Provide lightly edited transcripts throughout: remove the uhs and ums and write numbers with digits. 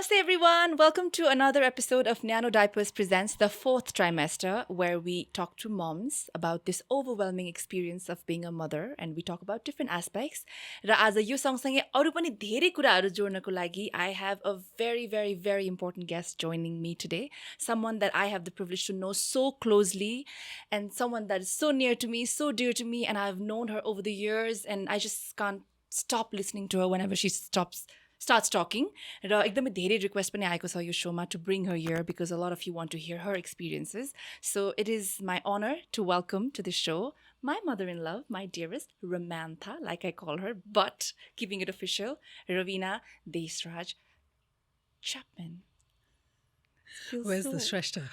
Namaste everyone, welcome to another episode of Nyano Diapers presents the 4th trimester, where we talk to moms about this overwhelming experience of being a mother, and we talk about different aspects. र आज यो सँगसँगै अरू पनि धेरै कुराहरू जोड्नको लागि I have a very, very, very important guest joining me today. Someone that I have the privilege to know so closely, and someone that is so near to me, so dear to me, and I've known her over the years, and I just can't stop listening to her whenever she starts talking. र एकदमै धेरै request पनि आएको छ यो शोमा to bring her here because a lot of you want to hear her experiences. So it is my honor to welcome to the show my mother-in-law, my dearest Ramantha, like I call her, but keeping it official, Raveena Desraj Chapman. Where's the Shrestha?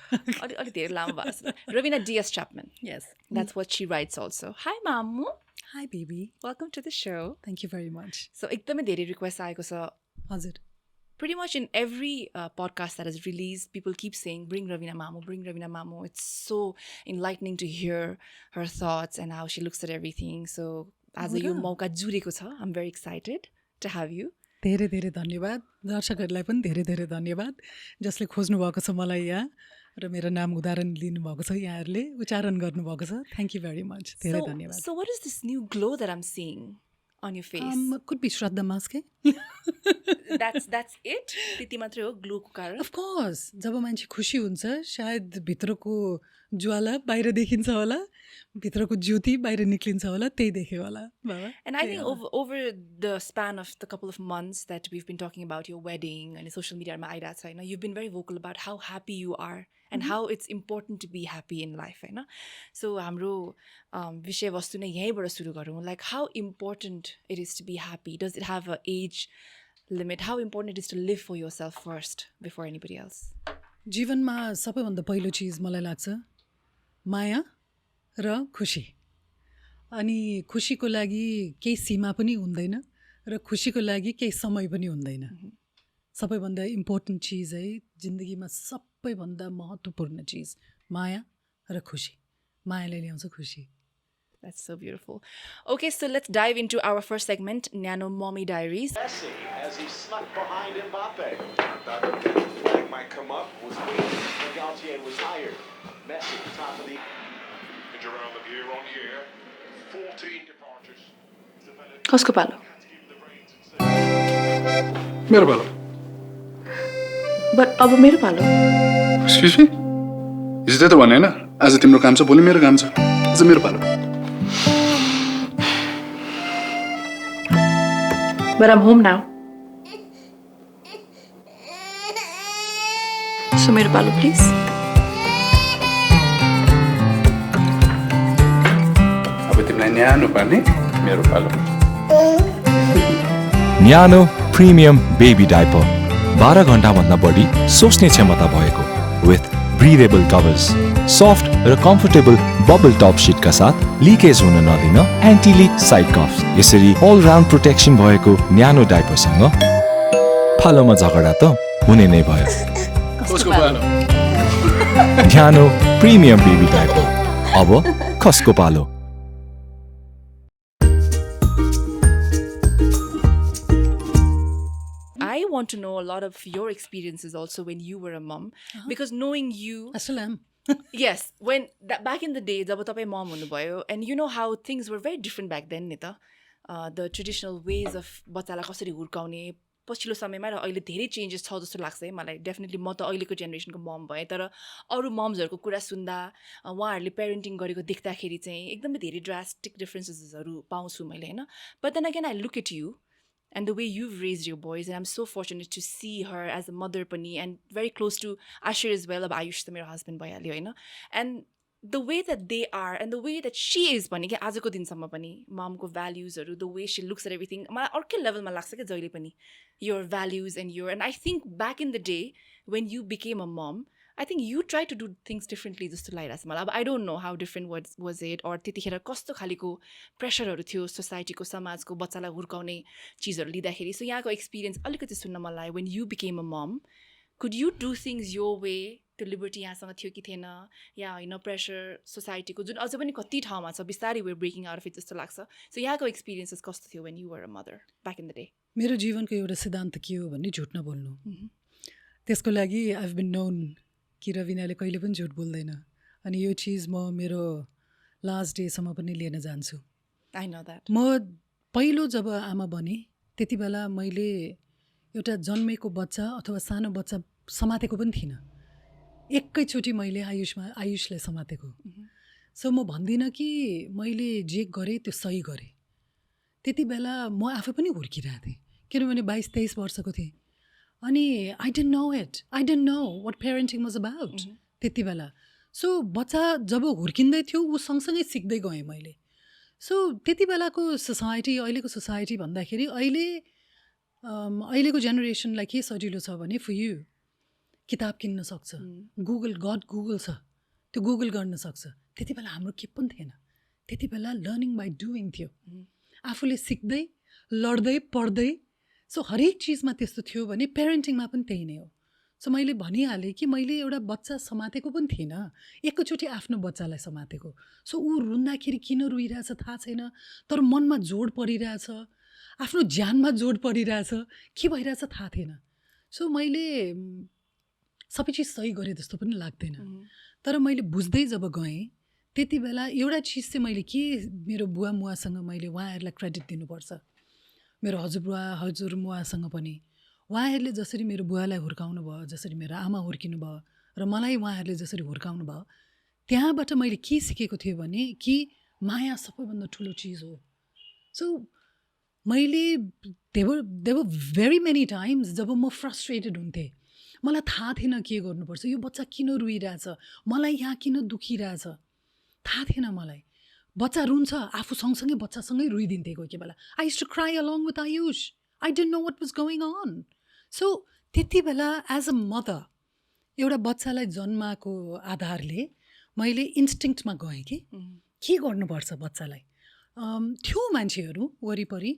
Raveena DS Chapman. Yes. That's what she writes also. Hi, Mamu. Hi, baby. Welcome to the show. Thank you very much. So, एकदमै धेरै request आएको छ. Hazir. Pretty much in every podcast that is released, people keep saying, bring Raveena Mamu, bring Raveena Mamu. It's so enlightening to hear her thoughts and how she looks at everything. So, as a यो मौका जुरेको छ, I'm very excited to have you. धेरै धेरै धन्यवाद. दर्शकहरूलाई पनि धेरै धेरै धन्यवाद जसले खोज्नु भएको छ मलाई यहाँ र मेरो नाम उदाहरण लिनु भएको छ यहाँहरूले उच्चारण गर्नु भएको छ. Thank you very much. धेरै धन्यवाद. So what is this new glow that I'm seeing on your face? Could be Shraddha mask. That's it? त्यति मात्रै हो ग्लो को कारण? Of course. जब मान्छे खुसी हुन्छ सायद भित्रको ज्वाला बाहिर देखिन्छ होला, भित्रको ज्योति बाहिर निक्लिन्छ होला, त्यही देख्यो होला बाबा. And I think over the span of the couple of months that we've been talking about your wedding and social media ma आइरहेको छ हैन, you've been very vocal about how happy you are and how it's important to be happy in life हैन. So हाम्रो विषय वस्तु नै यहीँबाट सुरु गरौँ. Like how important it is to be happy. Does it have an age limit? How important it is to live for yourself first before anybody else? जीवनमा सबैभन्दा पहिलो चीज मलाई लाग्छ माया र खुसी. अनि खुसीको लागि केही सीमा पनि हुँदैन र खुसीको लागि केही समय पनि हुँदैन. सबैभन्दा इम्पोर्टेन्ट चिज है जिन्दगीमा सबैभन्दा महत्त्वपूर्ण चिज माया र खुसी. मायाले ल्याउँछ खुसी. That's so beautiful. Okay, so let's dive into our first segment, Nyano Mommy Diaries. Messi, as he snuck behind Mbappe. Thought the flag might come up, was waiting. Galtier was hired. Messi, top of the... Around the year on year, 14 departures. Kosko palo? Mero palo. But अब मेरो पालो. Excuse me? Is that the one, हैन? आज तिम्रो काम छ, भोलि मेरो काम छ. आज मेरो पालो. But I'm home now. So मेरो पालो please. तिमीलाई न्यानो पार्ने मेरो पालो. न्यानो प्रिमियम बेबी डाइपर 12 घण्टाभन्दा बढी सोच्ने क्षमता भएको विथ ब्रिदेबल कभर्स, सफ्ट र कम्फर्टेबल बबल टप सिटका साथ लिकेज हुन नदिन एन्टी लिक साइड कफ्स. यसरी अल राउन्ड प्रोटेक्सन भएको न्यानो डाइपरसँग फालोमा झगडा त हुने नै भयो. न्यानो प्रिमियम बेबी डाइपर, अब खसको पालो. I want to know a lot of your experiences also when you were a mom, because knowing you, Assalam. yes, when back in the day, जब तपाईं mom हुनुभयो, and you know how things were very different back then नि त. The traditional ways of बच्चालाई कसरी हुर्काउने पछिल्लो समयमा र अहिले धेरै चेन्जेस छ जस्तो लाग्छ है मलाई. डेफिनेटली म त अहिलेको जेनेरेसनको मम भएँ, तर अरू मम्सहरूको कुरा सुन्दा उहाँहरूले पेरेन्टिङ गरेको देख्दाखेरि चाहिँ एकदमै धेरै ड्रास्टिक डिफ्रेन्सेसहरू पाउँछु मैले हैन. But then again I look at you and the way you've raised your boys, and I'm so fortunate to see her as a mother pani and very close to Ashir as well. Ab Ayush ta mero husband bhayalyo haina. And the way that they are and the way that she is pani ke ajko din samma pani mom ko values haru, the way she looks at everything ma arkai level ma lagcha ke jaile pani your values and I think back in the day when you became a mom, I think you tried to do things differently जस्तो लागिरहेछ मलाई. अब I don't know how different was it, or त्यतिखेर कस्तो खालीको प्रेसरहरू थियो सोसाइटीको, समाजको बच्चालाई हुर्काउने चिजहरू लिँदाखेरि. सो यहाँको एक्सपिरियन्स अलिकति सुन्न मलाई. when you became a mom, could you do things your way? त्यो लिबर्टी यहाँसँग थियो कि थिएन, या होइन प्रेसर सोसाइटीको जुन अझ पनि कति ठाउँमा छ, बिस्तारै we're breaking out of it जस्तो लाग्छ. सो यहाँको एक्सपिरियन्सेस कस्तो थियो when you were a mother back in the day? मेरो जीवनको एउटा सिद्धान्त के हो भन्ने झुट नबोल्नु. त्यसको लागि आइभ बिन नोन कि रविनाले कहिले पनि झुट बोल्दैन अनि यो चिज म मेरो लास्ट डेसम्म पनि लिन जान्छु I know that. म पहिलो जब आमा बने त्यति बेला मैले एउटा जन्मेको बच्चा अथवा सानो बच्चा समातेको पनि थिइनँ एकैचोटि मैले आयुषलाई समातेको सो म भन्दिनँ कि मैले जे गरेँ त्यो सही गरेँ त्यति बेला म आफै पनि हुर्किरहेको थिएँ किनभने 22-23 वर्षको थिएँ अनि I didn't know what parenting was about त्यति बेला सो बच्चा जब हुर्किँदै थियो ऊ सँगसँगै सिक्दै गएँ मैले सो त्यति बेलाको सोसाइटी अहिलेको सोसाइटी भन्दाखेरि अहिलेको जेनेरेसनलाई के सजिलो छ भने फर यु किताब किन्न सक्छ गुगल छ त्यो गुगल गर्न सक्छ त्यति बेला हाम्रो के पनि थिएन त्यति बेला लर्निङ बाई डुइङ थियो आफूले सिक्दै लड्दै पढ्दै सो हरेक चिजमा त्यस्तो थियो भने पेरेन्टिङमा पनि त्यही नै हो सो मैले भनिहालेँ कि मैले एउटा बच्चा समातेको पनि थिइनँ एकैचोटि आफ्नो बच्चालाई समातेको सो ऊ रुँदाखेरि किन रुइरहेछ थाहा छैन तर मनमा जोड परिरहेछ आफ्नो ज्यानमा जोड परिरहेछ के भइरहेछ थाहा थिएन सो मैले सबै चिज सही गरेँ जस्तो पनि लाग्दैन तर मैले बुझ्दै जब गएँ त्यति बेला एउटा चिज चाहिँ मैले के मेरो बुवा मुवासँग मैले उहाँहरूलाई क्रेडिट दिनुपर्छ मेरो हजुरमुवासँग पनि उहाँहरूले जसरी मेरो बुवालाई हुर्काउनु भयो जसरी मेरो आमा हुर्किनु भयो र मलाई उहाँहरूले जसरी हुर्काउनु भयो त्यहाँबाट मैले के सिकेको थिएँ भने कि माया सबैभन्दा ठुलो चिज हो सो मैले देवर भेरी मेनी टाइम्स जब म फ्रस्ट्रेटेड हुन्थेँ मलाई थाहा थिएन के गर्नुपर्छ यो बच्चा किन रुइरहेछ मलाई यहाँ किन दुखिरहेछ थाहा थिएन मलाई बच्चा रुन्छ आफू सँगसँगै बच्चासँगै रुइदिन्थेँ कोही के बेला I used to cry along with Ayush I didn't know what was going on so त्यति बेला एज अ मदर एउटा बच्चालाई जन्माएको आधारले मैले इन्स्टिङ्क्टमा गएँ कि के गर्नुपर्छ बच्चालाई थियो मान्छेहरू वरिपरि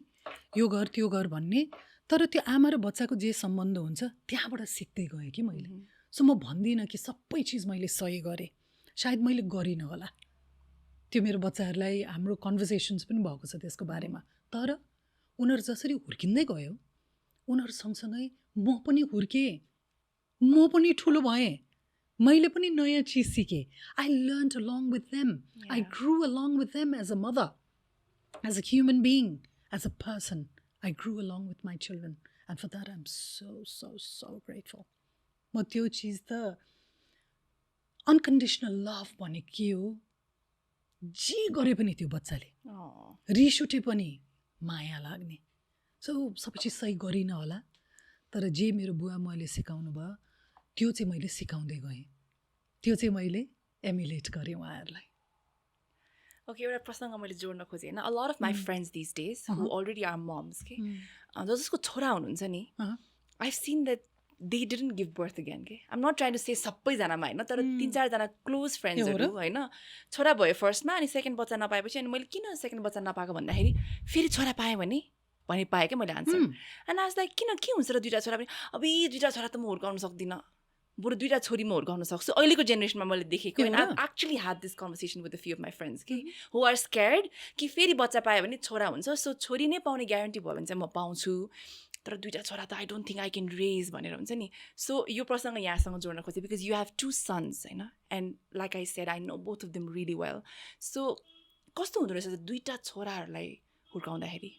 यो गर त्यो गर भन्ने तर त्यो आमा र बच्चाको जे सम्बन्ध हुन्छ त्यहाँबाट सिक्दै गएँ कि मैले सो म भन्दिनँ कि सबै चिज मैले सही गरेँ सायद मैले गरिनँ होला त्यो मेरो बच्चाहरूलाई हाम्रो कन्भर्सेसन्स पनि भएको छ त्यसको बारेमा तर उनीहरू जसरी हुर्किँदै गयो उनीहरू सँगसँगै म पनि हुर्केँ म पनि ठुलो भएँ मैले पनि नयाँ चिज सिकेँ I learn along with them I grew along with them as a mother as a human being as a person I grew along with my children and for that I'm so grateful. म त्यो चिज त unconditional love भने के हो जे गरे पनि त्यो बच्चाले रिस उठे पनि माया लाग्ने सो सबै चिज सही गरिनँ होला तर जे मेरो बुवा मैले सिकाउनु भयो त्यो चाहिँ मैले सिकाउँदै गएँ त्यो चाहिँ मैले एमुलेट गरेँ उहाँहरूलाई Okay, एउटा प्रसङ्ग मैले जोड्न खोजेँ होइन. A lot of my friends these days who already are moms, okay, जसको छोरा हुनुहुन्छ नि, I've seen that they didn't give birth again, okay. I'm not trying to say सबैजनामा होइन तर 3-4 जना क्लोज फ्रेन्ड्सहरू होइन छोरा भयो फर्स्टमा अनि सेकेन्ड बच्चा नपाएपछि अनि मैले किन सेकेन्ड बच्चा नपाएको भन्दाखेरि फेरि छोरा पाएँ भने पाएँ क्या मैले आन्सर एन्ड आज लाइक किन के हुन्छ र 2टा छोरा पनि अब यी 2टा छोरा त म हुर्काउन सक्दिनँ बरु 2टा छोरी म हुर्काउन सक्छु अहिलेको जेनेरेसनमा मैले देखेको and I actually had this conversation with a few of my friends कि हु आर स्क्यार्ड कि फेरि बच्चा पायो भने छोरा हुन्छ सो छोरी नै पाउने ग्यारेन्टी भयो भने चाहिँ म पाउँछु तर 2टा छोरा त I don't think I can raise भनेर हुन्छ नि सो यो प्रसङ्ग यहाँसँग जोड्न खोजेँ बिकज यु हेभ 2 sons होइन and like I said I know both of them really well so कस्तो हुँदो रहेछ 2टा छोराहरूलाई हुर्काउँदाखेरि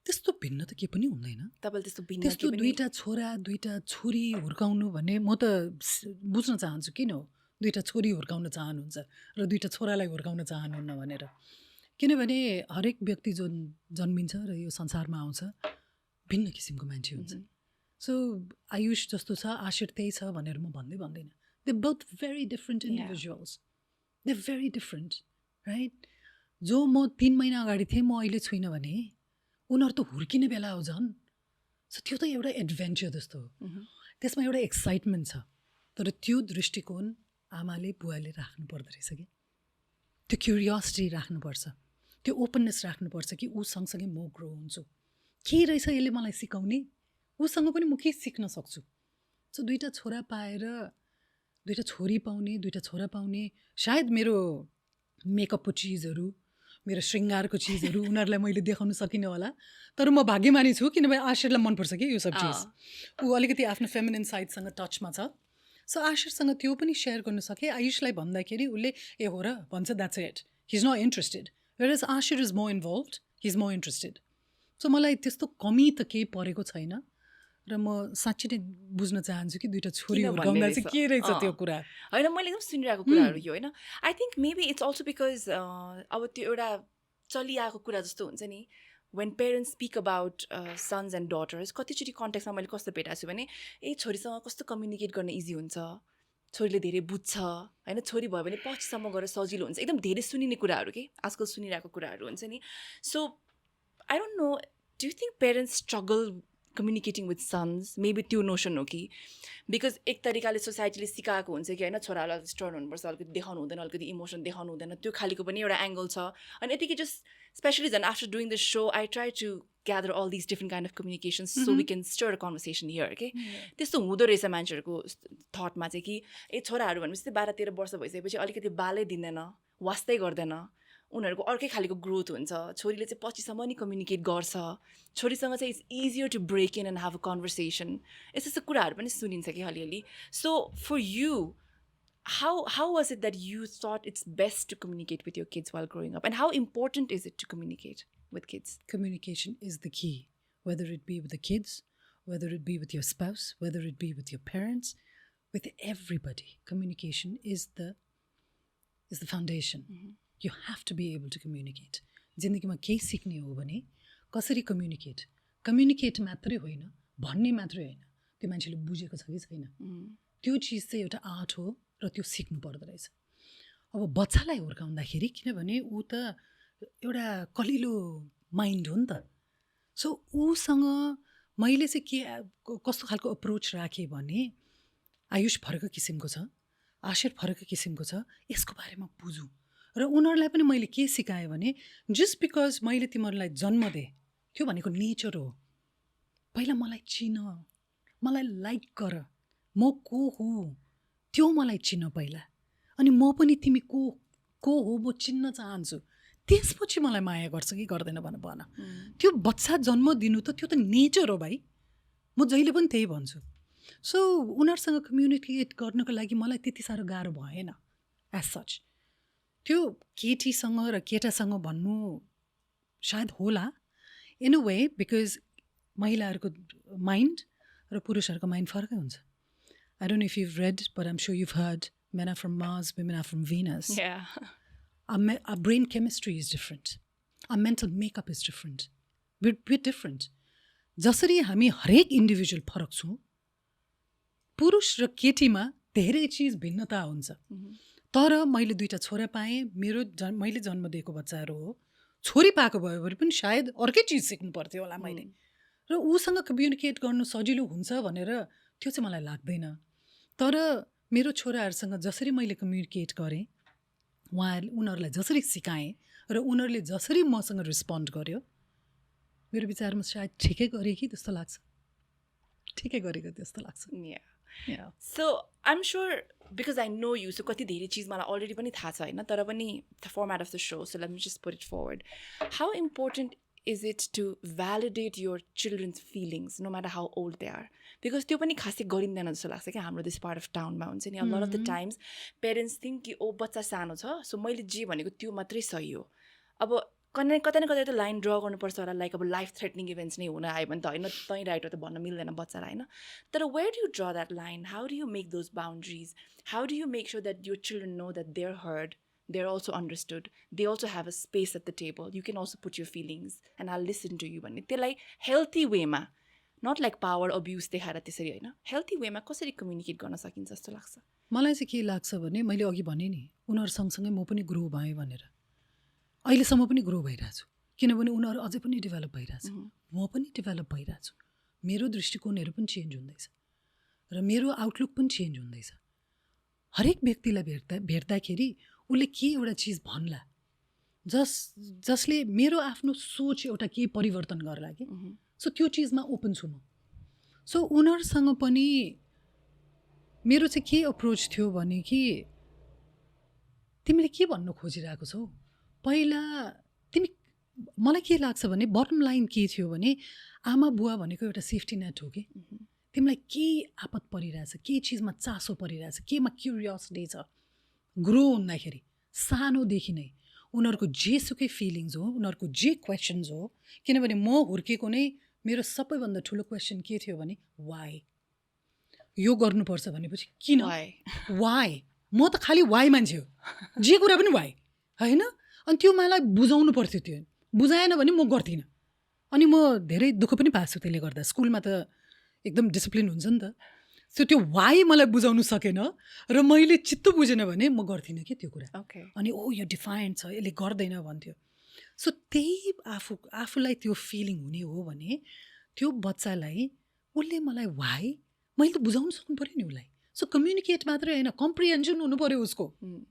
त्यस्तो भिन्न त के पनि हुँदैन तपाईँले त्यस्तो भिन्न त्यस्तो 2टा छोरा 2टा छोरी हुर्काउनु भने म त बुझ्न चाहन्छु किन हो 2टा छोरी हुर्काउन चाहनुहुन्छ र 2टा छोरालाई हुर्काउन चाहनुहुन्न भनेर किनभने हरेक व्यक्ति जुन जन्मिन्छ र यो संसारमा आउँछ भिन्न किसिमको मान्छे हुन्छ सो आयुष जस्तो छ आशिर त्यही छ भनेर म भन्दिनँ they both very different individuals they very different right जो म 3 महिना अगाडि थिएँ म अहिले छुइनँ भने उनीहरू त हुर्किने बेला हो झन् सो त्यो त एउटा एडभेन्चर जस्तो हो त्यसमा एउटा एक्साइटमेन्ट छ तर त्यो दृष्टिकोण आमाले बुवाले राख्नु पर्दो रहेछ कि त्यो क्युरियोसिटी राख्नुपर्छ त्यो ओपननेस राख्नुपर्छ कि ऊ सँगसँगै म ग्रो हुन्छु के रहेछ यसले मलाई सिकाउने उसँग पनि म के सिक्न सक्छु सो 2टा छोरा पाएर 2टा छोरी पाउने 2टा छोरा पाउने सायद मेरो मेकअपको चिजहरू मेरो श्रृङ्गारको चिजहरू उनीहरूलाई मैले देखाउन सकिनँ होला तर म भाग्यमानी छु किनभने आशिरलाई मनपर्छ कि यो सब चिज ऊ अलिकति आफ्नो फेमिनिन साइडसँग टचमा छ सो आशिरसँग त्यो पनि सेयर गर्न सके आयुषलाई भन्दाखेरि उसले ए हो र भन्छ that's it he is not interested where Ashir is more involved he is more interested so मलाई त्यस्तो कमी त केही परेको छैन र म साँच्चै नै बुझ्न चाहन्छु कि दुइटा छोरी हुर्काउँदा चाहिँ के रहेछ त्यो कुरा होइन मैले एकदम सुनिरहेको कुराहरू यो होइन I think maybe it's also because अब त्यो एउटा चलिआएको कुरा जस्तो हुन्छ नि when parents speak about sons and daughters कतिचोटि कन्टेक्स्टमा मैले कस्तो भेटाएको छु भने ए छोरीसँग कस्तो कम्युनिकेट गर्न इजी हुन्छ छोरीले धेरै बुझ्छ होइन छोरी भयो भने पछिसम्म गएर सजिलो हुन्छ एकदम धेरै सुनिने कुराहरू के आजकल सुनिरहेको कुराहरू हुन्छ नि so I don't know do you think parents struggle communicating with sons maybe त्यो नोसन हो कि बिकज एक तरिकाले सोसाइटीले सिकाएको हुन्छ कि होइन छोरालाई स्टर्न हुनुपर्छ अलिकति देखाउनु हुँदैन अलिकति इमोसन देखाउनु हुँदैन त्यो खालिको पनि एउटा एङ्गल छ अनि यतिकै जस्ट स्पेसली झन् after doing this so I try to gather all this different kind of communications so we can stir a conversation here के त्यस्तो हुँदो रहेछ मान्छेहरूको थटमा चाहिँ कि ए छोराहरू भनेपछि 12-13 वर्ष भइसकेपछि अलिकति बालै दिँदैन वास्तै गर्दैन उनीहरूको अर्कै खालको ग्रोथ हुन्छ छोरीले चाहिँ पछिसम्म नि कम्युनिकेट गर्छ छोरीसँग चाहिँ it's easier to break in and have a conversation यस्तो यस्तो कुराहरू पनि सुनिन्छ कि अलिअलि so for you how was it that you thought it's best to communicate with your kids while growing up and how important is it to communicate with kids? Communication is the key, whether it be with the kids, whether it be with your spouse, whether it be with your parents, with everybody. Communication is the foundation. You have to be able to communicate. जिन्दगीमा केही सिक्ने हो भने कसरी communicate मात्रै होइन भन्ने मात्रै होइन त्यो मान्छेले बुझेको छ कि छैन त्यो चिज चाहिँ एउटा आर्ट हो र त्यो सिक्नु पर्दो रहेछ अब बच्चालाई हुर्काउँदाखेरि किनभने ऊ त एउटा कलिलो माइन्ड हो नि त सो ऊसँग मैले चाहिँ कस्तो खालको अप्रोच राखेँ भने आयुष फरक किसिमको छ आशिर फरक किसिमको छ यसको बारेमा बुझौँ र उनीहरूलाई पनि मैले के सिकाएँ भने जस्ट बिकज मैले तिमीहरूलाई जन्म दिएँ त्यो भनेको नेचर हो पहिला मलाई चिन मलाई लाइक गर म को हो त्यो मलाई चिन पहिला अनि म पनि तिमी को हो म चिन्न चाहन्छु त्यसपछि मलाई माया गर्छ कि गर्दैन भन त्यो बच्चा जन्म दिनु त त्यो त नेचर हो भाइ म जहिले पनि त्यही भन्छु सो उनीहरूसँग कम्युनिकेट गर्नको लागि मलाई त्यति साह्रो गाह्रो भएन एज सच त्यो केटीसँग र केटासँग भन्नु सायद होला इन अ वे बिकज महिलाहरूको माइन्ड र पुरुषहरूको माइन्ड फरकै हुन्छ I don't know if you've read, but I'm sure you've heard, men are from Mars, women are from Venus. Yeah. Our brain chemistry is different. Our mental makeup is different. We're different. जसरी हामी हरेक individual फरक छौँ पुरुष र केटीमा धेरै चिज भिन्नता हुन्छ तर मैले दुईटा छोरा पाएँ मैले जन्म दिएको बच्चाहरू हो छोरी पाएको भयो भने पनि सायद अर्कै चिज सिक्नु पर्थ्यो होला मैले र उसँग कम्युनिकेट गर्नु सजिलो हुन्छ भनेर त्यो चाहिँ मलाई लाग्दैन तर मेरो छोराहरूसँग जसरी मैले कम्युनिकेट गरेँ उनीहरूलाई जसरी सिकाएँ र उनीहरूले जसरी मसँग रिस्पोन्ड गर्यो मेरो विचारमा सायद ठिकै गरेँ कि जस्तो लाग्छ ठिकै गरेको जस्तो लाग्छ so I'm sure because I know you so कति धेरै चिज मलाई अलरेडी पनि थाहा छ होइन तर पनि the format of the so so let me just put it forward how important is it to validate your children's feelings no matter how old they are because त्यो पनि खासै गरिँदैन जस्तो लाग्छ क्या हाम्रो दिस पार्ट अफ टाउनमा हुन्छ नि a lot of the times parents think कि ओ बच्चा सानो छ सो मैले जे भनेको त्यो मात्रै सही हो अब कतै न कतै त लाइन ड्र गर्नुपर्छ होला लाइक अब लाइफ थ्रेटनिङ इभेन्ट्स नै हुन आयो भने त होइन तै राइट हो त भन्न मिल्दैन बच्चालाई होइन तर where do you draw that line how do you make those boundaries how do you make sure that your children know that they are heard they're also understood they also have a space at the table you can also put your feelings and I'll listen to you भन्ने त्यसलाई healthy way मा not like power abuse देखाएर त्यसरी होइन healthy way मा कसरी communicate गर्न सकिन्छ जस्तो लाग्छ मलाई चाहिँ के लाग्छ भने मैले अघि भने नि उनीहरू सँगसँगै म पनि ग्रो भएँ भनेर अहिलेसम्म पनि ग्रो भइरहेको छु किनभने उनीहरू अझै पनि डेभलप भइरहेछ म पनि डेभलप भइरहेको छु मेरो दृष्टिकोणहरू पनि चेन्ज हुँदैछ र मेरो आउटलुक पनि चेन्ज हुँदैछ हरेक व्यक्तिलाई भेट्दाखेरि उसले के एउटा चिज भन्ला जसले मेरो आफ्नो सोच एउटा के परिवर्तन गर्ला कि सो त्यो चिजमा ओपन छु म सो उनीहरूसँग पनि मेरो चाहिँ के अप्रोच थियो भने कि तिमीले के भन्नु खोजिरहेको छौ पहिला तिमी मलाई के लाग्छ भने बटम लाइन के थियो भने आमा बुवा भनेको एउटा सेफ्टी नेट हो कि तिमीलाई के आपत परिरहेछ के चिजमा चासो परिरहेछ केमा क्युरियोसिटी छ ग्रो हुँदाखेरि सानोदेखि नै उनीहरूको जेसुकै फिलिङ्स हो उनीहरूको जे क्वेसन्स हो किनभने म हुर्केको नै मेरो सबैभन्दा ठुलो क्वेसन के थियो भने वाइ यो गर्नुपर्छ भनेपछि किन वाइ म त खालि वाइ मान्छे हो जे कुरा पनि वाइ होइन अनि त्यो मलाई बुझाउनु पर्थ्यो त्यो बुझाएन भने म गर्थिनँ अनि म धेरै दुःख पनि पाएको छु त्यसले गर्दा स्कुलमा त एकदम डिसिप्लिन हुन्छ नि त सो त्यो वाइ मलाई बुझाउनु सकेन र मैले चित्त बुझेन भने म गर्थिनँ कि त्यो कुरा अनि ओ यो डिफाइन्ट छ यसले गर्दैन भन्थ्यो सो त्यही आफूलाई त्यो फिलिङ हुने हो भने त्यो बच्चालाई उसले मलाई वाइ मैले त बुझाउनु सक्नु पऱ्यो नि उसलाई सो कम्युनिकेट मात्रै होइन कम्प्रिहेन्सन हुनु पऱ्यो उसको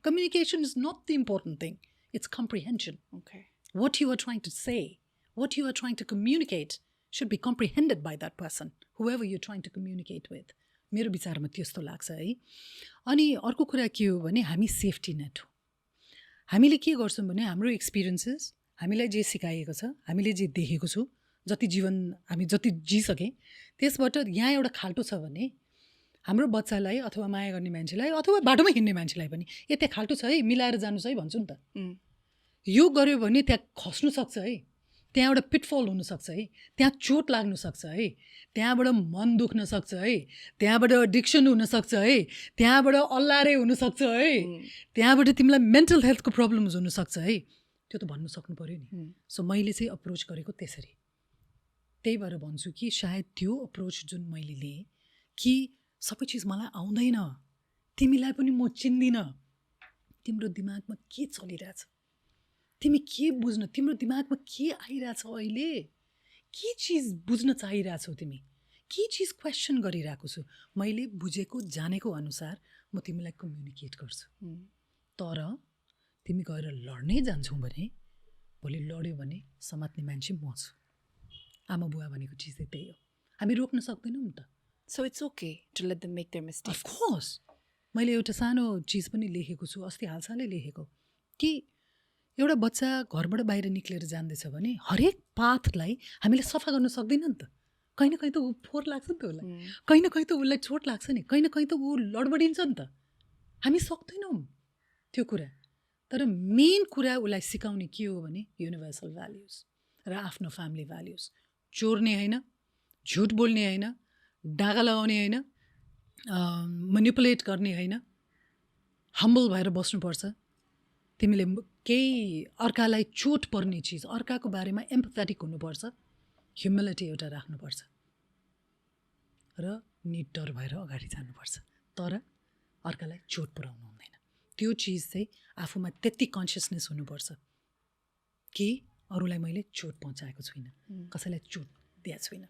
communication is not the important thing it's comprehension what you are trying to say, what you are trying to communicate should be comprehended by that person, whoever you're trying to communicate with. मेरो विचारमा त्यस्तो लाग्छ है अनि अर्को कुरा के हो भने हामी सेफ्टी नेट हो हामीले के गर्छौँ भने हाम्रो एक्सपिरियन्सेस हामीलाई जे सिकाएको छ हामीले जे देखेको छु जति जीवन हामी जति जिसकेँ त्यसबाट यहाँ एउटा खाल्टो छ भने हाम्रो बच्चालाई अथवा माया गर्ने मान्छेलाई अथवा बाटोमा हिँड्ने मान्छेलाई पनि यता खाल्टो छ है मिलाएर जानुहोस् है भन्छु नि त यो गर्यो भने त्यहाँ खस्नु सक्छ है त्यहाँ एउटा पिटफल हुनसक्छ है त्यहाँ चोट लाग्नु सक्छ है त्यहाँबाट मन दुख्न सक्छ है त्यहाँबाट एडिक्सन हुनसक्छ है त्यहाँबाट अल्लारे हुनसक्छ है त्यहाँबाट तिमीलाई मेन्टल हेल्थको प्रब्लम्स हुनसक्छ है त्यो त भन्नु सक्नु पऱ्यो नि सो मैले चाहिँ अप्रोच गरेको त्यसरी त्यही भएर भन्छु कि सायद त्यो अप्रोच जुन मैले लिएँ कि सबै चिज मलाई आउँदैन तिमीलाई पनि म चिन्दिनँ तिम्रो दिमागमा के चलिरहेछ तिमी के बुझ्न तिम्रो दिमागमा के आइरहेछ अहिले के चिज बुझ्न चाहिरहेछौ तिमी के चिज क्वेसन गरिरहेको छु मैले बुझेको जानेको अनुसार म तिमीलाई कम्युनिकेट गर्छु तर तिमी गएर लड्नै जान्छौ भने भोलि लड्यो भने समात्ने मान्छे म छु आमा बुवा भनेको चिज चाहिँ त्यही हो हामी रोक्न सक्दैनौँ नि त So it's okay to let them make their mistakes. Of course. मैले एउटा सानो चिज पनि लेखेको छु अस्ति हालसालै लेखेको कि एउटा बच्चा घरबाट बाहिर निक्लेर जाँदैछ भने हरेक पाथलाई हामीले सफा गर्न सक्दैन नि त कहीँ न कहीँ त ऊ फोहोर लाग्छ नि त उसलाई कहीँ न कहीँ त उसलाई चोट लाग्छ नि कहीँ न कहीँ त ऊ लडबडिन्छ नि त हामी सक्दैनौँ त्यो कुरा तर मेन कुरा उसलाई सिकाउने के हो भने युनिभर्सल भ्याल्युज र आफ्नो फ्यामिली भ्याल्युज चोर्ने होइन झुट बोल्ने होइन डागा लगाउने होइन मनिपुलेट गर्ने होइन हम्बल भएर बस्नुपर्छ तिमीले केही अर्कालाई चोट पर्ने चिज अर्काको बारेमा एम्पथेटिक हुनुपर्छ ह्युमिलिटी एउटा राख्नुपर्छ र निडर भएर अगाडि जानुपर्छ तर अर्कालाई चोट पुर्याउनु हुँदैन त्यो चिज चाहिँ आफूमा त्यति कन्सियसनेस हुनुपर्छ कि अरूलाई मैले चोट पहुँचाएको छुइनँ कसैलाई चोट दिएको छुइनँ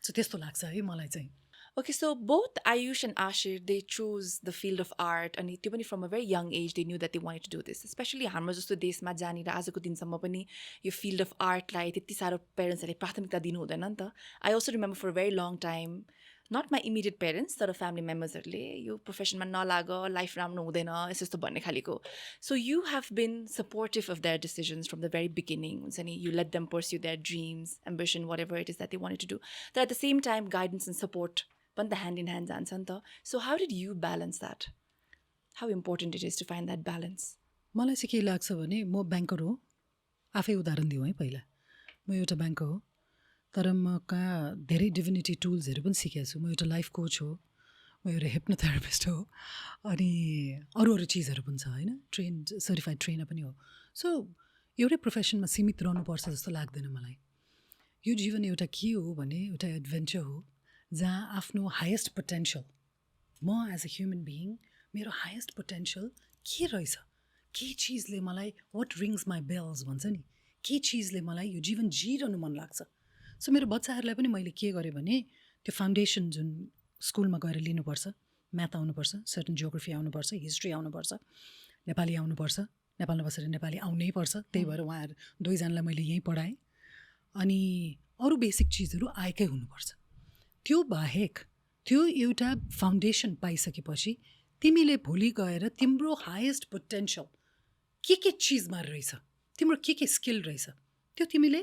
सो त्यस्तो लाग्छ है मलाई चाहिँ Okay, so both Ayush and Ashir, they chose the field of art and त्यो पनि from a very young age they knew that they wanted to do this. Especially हाम्रो जस्तो देशमा जहाँनिर आजको दिनसम्म पनि यो field of artलाई त्यति साह्रो पेरेन्ट्सहरूले प्राथमिकता दिनु हुँदैन नि त. I also remember for a very long time, not my immediate parents, तर family membersहरूले यो प्रोफेसनमा नलाग लाइफ राम्रो हुँदैन यस्तो यस्तो भन्ने खालीको. So you have been supportive of their decisions from the very beginning. हुन्छ नि, you let them pursue their dreams, ambition, whatever it is that they wanted to do. But at the same time, guidance and support पनि त hand in hand जान्छ नि त. So how did you balance that? How important it is to find that balance? मलाई चाहिँ के लाग्छ भने म ब्याङ्कर हो आफै उदाहरण दिउँ है पहिला म एउटा ब्याङ्कर हो तर म कहाँ धेरै डिभिनिटी टुल्सहरू पनि सिकेको छु म एउटा लाइफ कोच हो म एउटा हिप्नोथेरापिस्ट हो अनि अरू अरू चिजहरू पनि छ होइन ट्रेन सर्टिफाइड ट्रेनर पनि हो सो एउटै प्रोफेसनमा सीमित रहनुपर्छ जस्तो लाग्दैन मलाई यो जीवन एउटा के हो भने एउटा एडभेन्चर हो जहाँ आफ्नो हाइएस्ट पोटेन्सियल म एज अ ह्युमन बिइङ मेरो हाइएस्ट पोटेन्सियल के रहेछ के चिजले मलाई वाट रिङ्स माई बेल्स भन्छ नि के चिजले मलाई यो जीवन जिरहनु मन लाग्छ सो मेरो बच्चाहरूलाई पनि मैले के गरेँ भने त्यो फाउन्डेसन जुन स्कुलमा गएर लिनुपर्छ म्याथ आउनुपर्छ सर्टन जियोग्राफी आउनुपर्छ हिस्ट्री आउनुपर्छ नेपाली आउनुपर्छ नेपालमा बसेर नेपाली आउनै पर्छ त्यही भएर उहाँहरू दुईजनालाई मैले यहीँ पढाएँ अनि अरू बेसिक चिजहरू आएकै हुनुपर्छ त्यो बाहेक त्यो एउटा फाउन्डेसन पाइसकेपछि तिमीले भोलि गएर तिम्रो हाइएस्ट पोटेन्सियल के चिजमा रहेछ तिम्रो के स्किल रहेछ त्यो तिमीले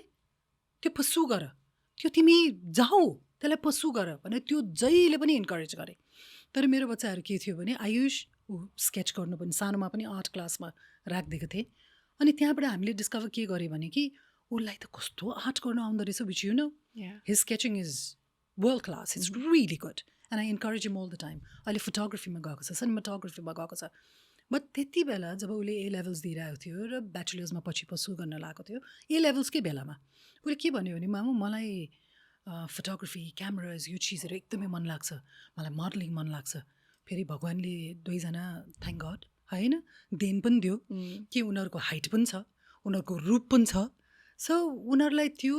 त्यो पसु गर, त्यो तिमी जाऊ त्यसलाई पसु गर भनेर त्यो जहिले पनि इन्करेज गरे। तर मेरो बच्चाहरू के थियो भने आयुष ऊ स्केच गर्नु पनि सानोमा पनि आर्ट क्लासमा राखिदिएको थिएँ। अनि त्यहाँबाट हामीले डिस्कभर के गरेँ भने कि उसलाई त कस्तो आर्ट गर्नु आउँदो रहेछ, which you know his sketching is world class, it's really good and I encourage him all the time. अहिले फोटोग्राफीमा गएको छ, सिनेमाटोग्राफीमा गएको छ। बट त्यति बेला जब उसले ए लेभल्स दिइरहेको थियो र ब्याचलर्समा पछि पसु गर्न लागेको थियो, ए लेभल्सकै बेलामा उसले के भन्यो भने मामु मलाई फोटोग्राफी क्यामराज यो चिजहरू एकदमै मन लाग्छ, मलाई मोडलिङ मन लाग्छ। फेरि भगवान्ले दुईजना थ्याङ्क गड होइन देन पनि दियो कि उनीहरूको हाइट पनि छ, उनीहरूको रूप पनि छ। सो उनीहरूलाई त्यो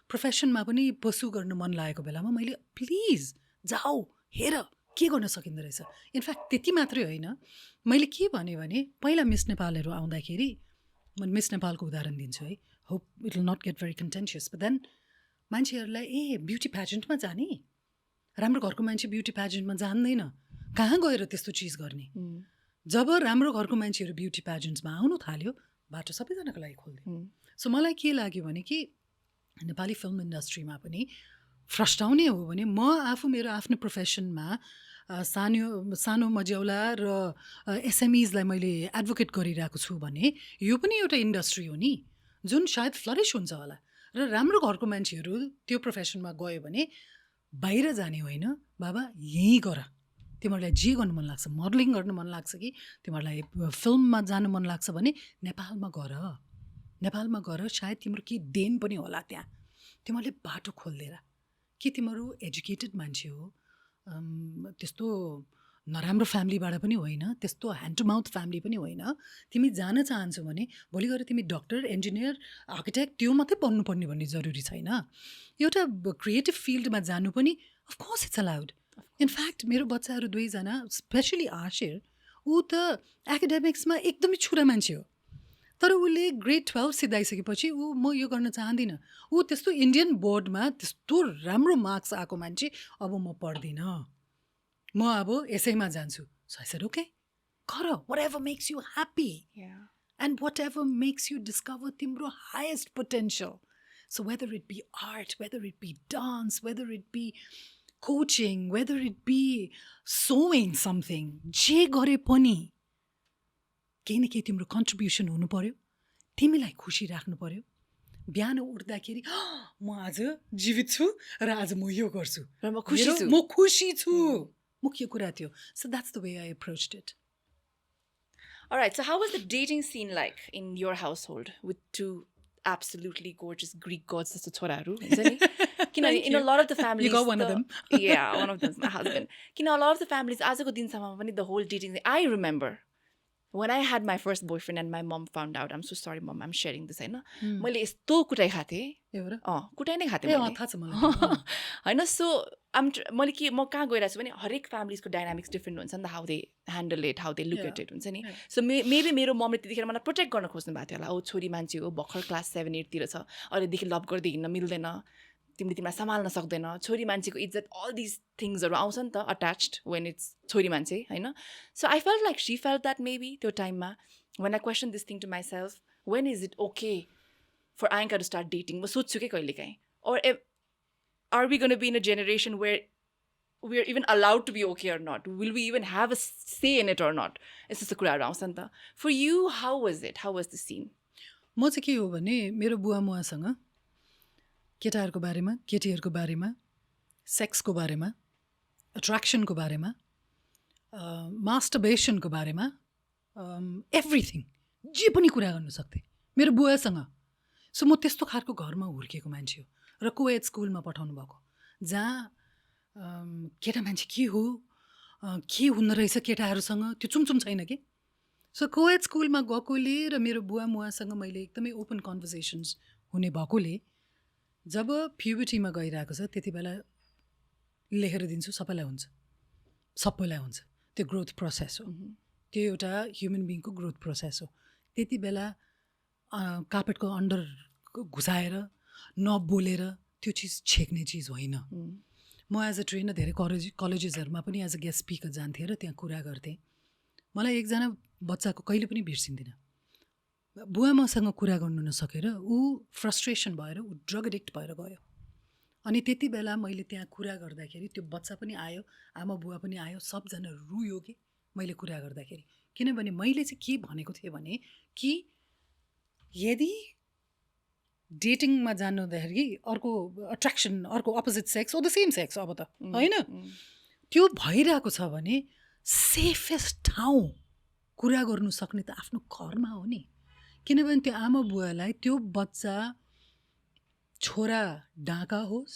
प्रोफेसनमा पनि पसु गर्न मन लागेको बेलामा मैले प्लिज जाऊ हेर के गर्न सकिँदो रहेछ। इनफ्याक्ट त्यति मात्रै होइन, मैले के भने पहिला मिस नेपालहरू आउँदाखेरि म मिस नेपालको उदाहरण दिन्छु है, hope it will not get very contentious. But then मान्छेहरूलाई ब्युटी प्याजेन्टमा जाने, राम्रो घरको मान्छे ब्युटी प्याजेन्टमा जान्दैन, कहाँ गएर त्यस्तो चिज गर्ने। जब राम्रो घरको मान्छेहरू ब्युटी प्याजेन्ट्समा आउनु थाल्यो बाटो सबैजनाको लागि खोलिदियो। सो मलाई के लाग्यो भने कि नेपाली फिल्म इन्डस्ट्रीमा पनि फ्रस्टाउने हो भने म आफू मेरो आफ्नो प्रोफेसनमा सानो मज्याउला र एसएमइजलाई मैले एडभोकेट गरिरहेको छु भने यो पनि एउटा इन्डस्ट्री हो नि जुन सायद फ्लरिस हुन्छ होला। र राम्रो घरको मान्छेहरू त्यो प्रोफेसनमा गयो भने बाहिर जाने होइन, बाबा यहीँ गर, तिमीहरूलाई जे गर्नु मन लाग्छ, मोडलिङ गर्नु मन लाग्छ कि तिमीहरूलाई फिल्ममा जानु मन लाग्छ भने नेपालमा गर, सायद तिम्रो के देन पनि होला त्यहाँ, तिमीहरूले बाटो खोलिदिएर। कि तिमीहरू एजुकेटेड मान्छे हो, त्यस्तो नराम्रो फ्यामिलीबाट पनि होइन, त्यस्तो ह्यान्ड टु माउथ फ्यामिली पनि होइन, तिमी जान चाहन्छौ भने भोलि गएर तिमी डक्टर, इन्जिनियर, आर्किटेक्ट त्यो मात्रै बन्नुपर्ने भन्ने जरुरी छैन। एउटा क्रिएटिभ फिल्डमा जानु पनि अफकोर्स इट्स अलाउड। इनफ्याक्ट मेरो बच्चाहरू दुईजना स्पेसली आशिर, ऊ त एकाडेमिक्समा एकदमै छुरा मान्छे हो, तर उसले ग्रेड 12 सिधाइसकेपछि म यो गर्न चाहदिनँ। ऊ त्यस्तो इन्डियन बोर्डमा त्यस्तो राम्रो मार्क्स आएको मान्छे अब म पढ्दिनँ, म अब यसैमा जान्छु। सो आई सेड ओके गर, whatever makes you happy and whatever makes you discover तिम्रो highest potential. So whether it be art, whether it be dance, whether it be coaching, whether it be sewing something, जे गरे पनि केही न केही तिम्रो contribution हुनु पर्यो, तिमीलाई खुसी राख्नु पर्यो। बिहान उठ्दाखेरि म आज जीवित छु र आज म यो गर्छु र म खुसी छु, म खुसी छु, मुख्य कुरा थियो। So that's the way I approached it. Alright, so how was the dating scene like in your household with two absolutely gorgeous Greek gods जस्तो छोराहरू हुन्छ नि? किनभने in a lot of the families, You got one of them. Yeah, one of them is my husband. किन a lot of the families आजको दिनसम्म पनि the whole dating thing. I remember when I had my first boyfriend and my mom found out, I'm so sorry mom, I'm sharing this होइन, मैले यस्तो कुटाइ खाथेँ, कुटाइ नै खाथेँ थाहा छ मलाई होइन। सो मैले के म कहाँ गइरहेको छु भने हरेक फ्यामिलीको डाइनामिक्स डिफ्रेन्ट हुन्छ नि त, how they handle it, how they look at it हुन्छ नि। सो मेबी मेरो मम्मीले त्यतिखेर मलाई प्रोटेक्ट गर्न खोज्नु भएको थियो होला, ओ छोरी मान्छे हो, भर्खर क्लास 7-8 तिर छ, अहिलेदेखि लभ गर्दै हिँड्न मिल्दैन, तिमीले तिमीलाई सम्हाल्न सक्दैन, छोरी मान्छेको इज्जत, अल दिस थिङ्सहरू आउँछ नि त अट्याच्ड वेन इट्स छोरी मान्छे होइन। So I felt like she felt that maybe त्यो टाइममा when I question this thing to myself, when is it okay for Ayanka to start dating, म सोध्छु कि कहिलेकाहीँ, or are we going to be in a generation where we're even allowed to be okay or not? Will we even have a say in it or not? It's just a कुरा आउँछ नि त। For you, how was it? How was the scene? म चाहिँ के हो भने मेरो बुवा मुवासँग केटाहरूको बारेमा, केटीहरूको बारेमा, सेक्सको बारेमा, एट्र्याक्सनको बारेमा, मास्टरबेसनको बारेमा, एभ्रिथिङ जे पनि कुरा गर्न सक्थेँ मेरो बुवासँग। सो म त्यस्तो खालको घरमा हुर्किएको मान्छे हो र कोएड स्कुलमा पठाउनु भएको, जहाँ केटा मान्छे के हो, के हुँदो रहेछ केटाहरूसँग त्यो चुमचुम छैन कि। सो कोएड स्कुलमा गएकोले र मेरो बुवा मुवासँग मैले एकदमै ओपन कन्भर्सेसन्स हुने भएकोले जब प्युबर्टीमा गइरहेको छ त्यति बेला लेखेर दिन्छु, सबैलाई हुन्छ, त्यो ग्रोथ प्रोसेस हो, त्यो एउटा ह्युमन बिङको ग्रोथ प्रोसेस हो। त्यति बेला कार्पेटको अन्डर घुसाएर नबोलेर त्यो चिज छेक्ने चिज होइन। म एज अ ट्रेनर धेरै कलेजेसहरूमा पनि एज अ गेस्ट स्पिकर जान्थेँ र त्यहाँ कुरा गर्थेँ। मलाई एकजना बच्चाको कहिले पनि बिर्सिँदिनँ, बुवामासँग कुरा गर्नु नसकेर ऊ फ्रस्ट्रेसन भएर ऊ ड्रग एडिक्ट भएर गयो अनि त्यति बेला मैले त्यहाँ कुरा गर्दाखेरि त्यो बच्चा पनि आयो आमा बुवा पनि आयो सबजना रुयो कि मैले कुरा गर्दाखेरि किनभने मैले चाहिँ के भनेको थिएँ भने कि यदि डेटिङमा जानु हुँदाखेरि अर्को अट्र्याक्सन अर्को opposite sex or the same sex अब त होइन त्यो भइरहेको छ भने सेफेस्ट ठाउँ कुरा गर्नु सक्ने त आफ्नो घरमा हो नि किनभने त्यो आमा बुवालाई त्यो बच्चा छोरा डाका होस्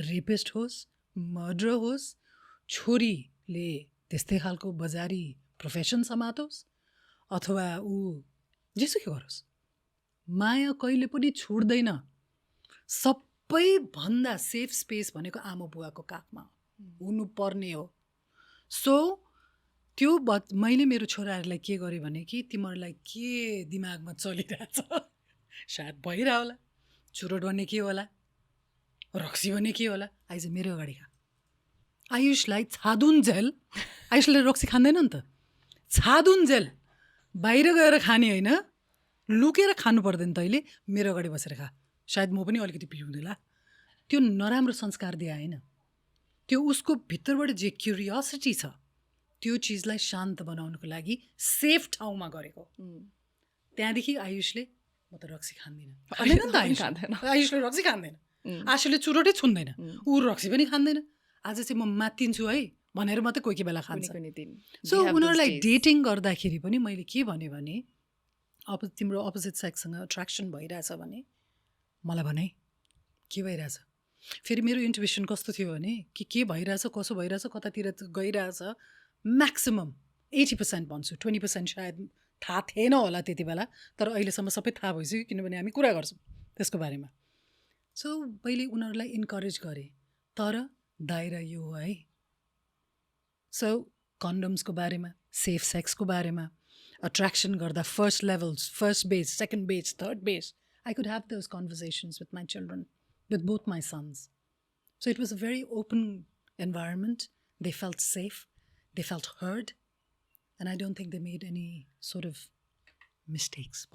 रेपिस्ट होस् मर्डर होस् छोरीले त्यस्तै खालको बजारी प्रोफेसन समातोस् अथवा ऊ जेसुकै गरोस् माया कहिले पनि छुट्दैन सबैभन्दा सेफ स्पेस भनेको आमा बुवाको काखमा हुनुपर्ने हो सो त्यो मैले मेरो छोराहरूलाई के गरेँ भने कि तिमीहरूलाई के दिमागमा चलिरहेछ सायद भइरह होला चुरोट भन्ने के होला रक्सी भन्ने के होला आइज मेरो अगाडि खा आयुषलाई छादुन्जेल आयुषलाई रक्सी खाँदैन नि त छादुन्जेल बाहिर गएर खाने होइन लुकेर खानु पर्दैन तैँले मेरो अगाडि बसेर खा सायद म पनि अलिकति पिउँदैला त्यो नराम्रो संस्कार दिए होइन त्यो उसको भित्रबाट जे क्युरियोसिटी छ त्यो चिजलाई शान्त बनाउनको लागि सेफ ठाउँमा गरेको त्यहाँदेखि आयुषले म त रक्सी खाँदिनँ आयुषले रक्सी खाँदैन आशुले चुरोटै छुन्दैन ऊ रक्सी पनि खाँदैन आज चाहिँ म मात्तिन्छु है भनेर मात्रै कोही कोही बेला खान्छ सो उनीहरूलाई डेटिङ गर्दाखेरि पनि मैले के भने तिम्रो अपोजिट सेक्ससँग अट्र्याक्सन भइरहेछ भने मलाई भन है के भइरहेछ फेरि मेरो इन्टुइसन कस्तो थियो भने के भइरहेछ कसो भइरहेछ कतातिर गइरहेछ म्याक्सिमम 80% भन्छु 20% सायद थाहा थिएन होला त्यति बेला तर अहिलेसम्म सबै थाहा भइसक्यो किनभने हामी कुरा गर्छौँ त्यसको बारेमा सो मैले उनीहरूलाई इन्करेज गरेँ तर दायरा यो हो है सो कन्डम्सको बारेमा सेफ सेक्सको बारेमा अट्र्याक्सन गर्दा first levels first base second base third base I could have those conversations with my children with both my sons. So it was a very open environment. They felt safe. They felt heard. And I don't think they made any sort of mistakes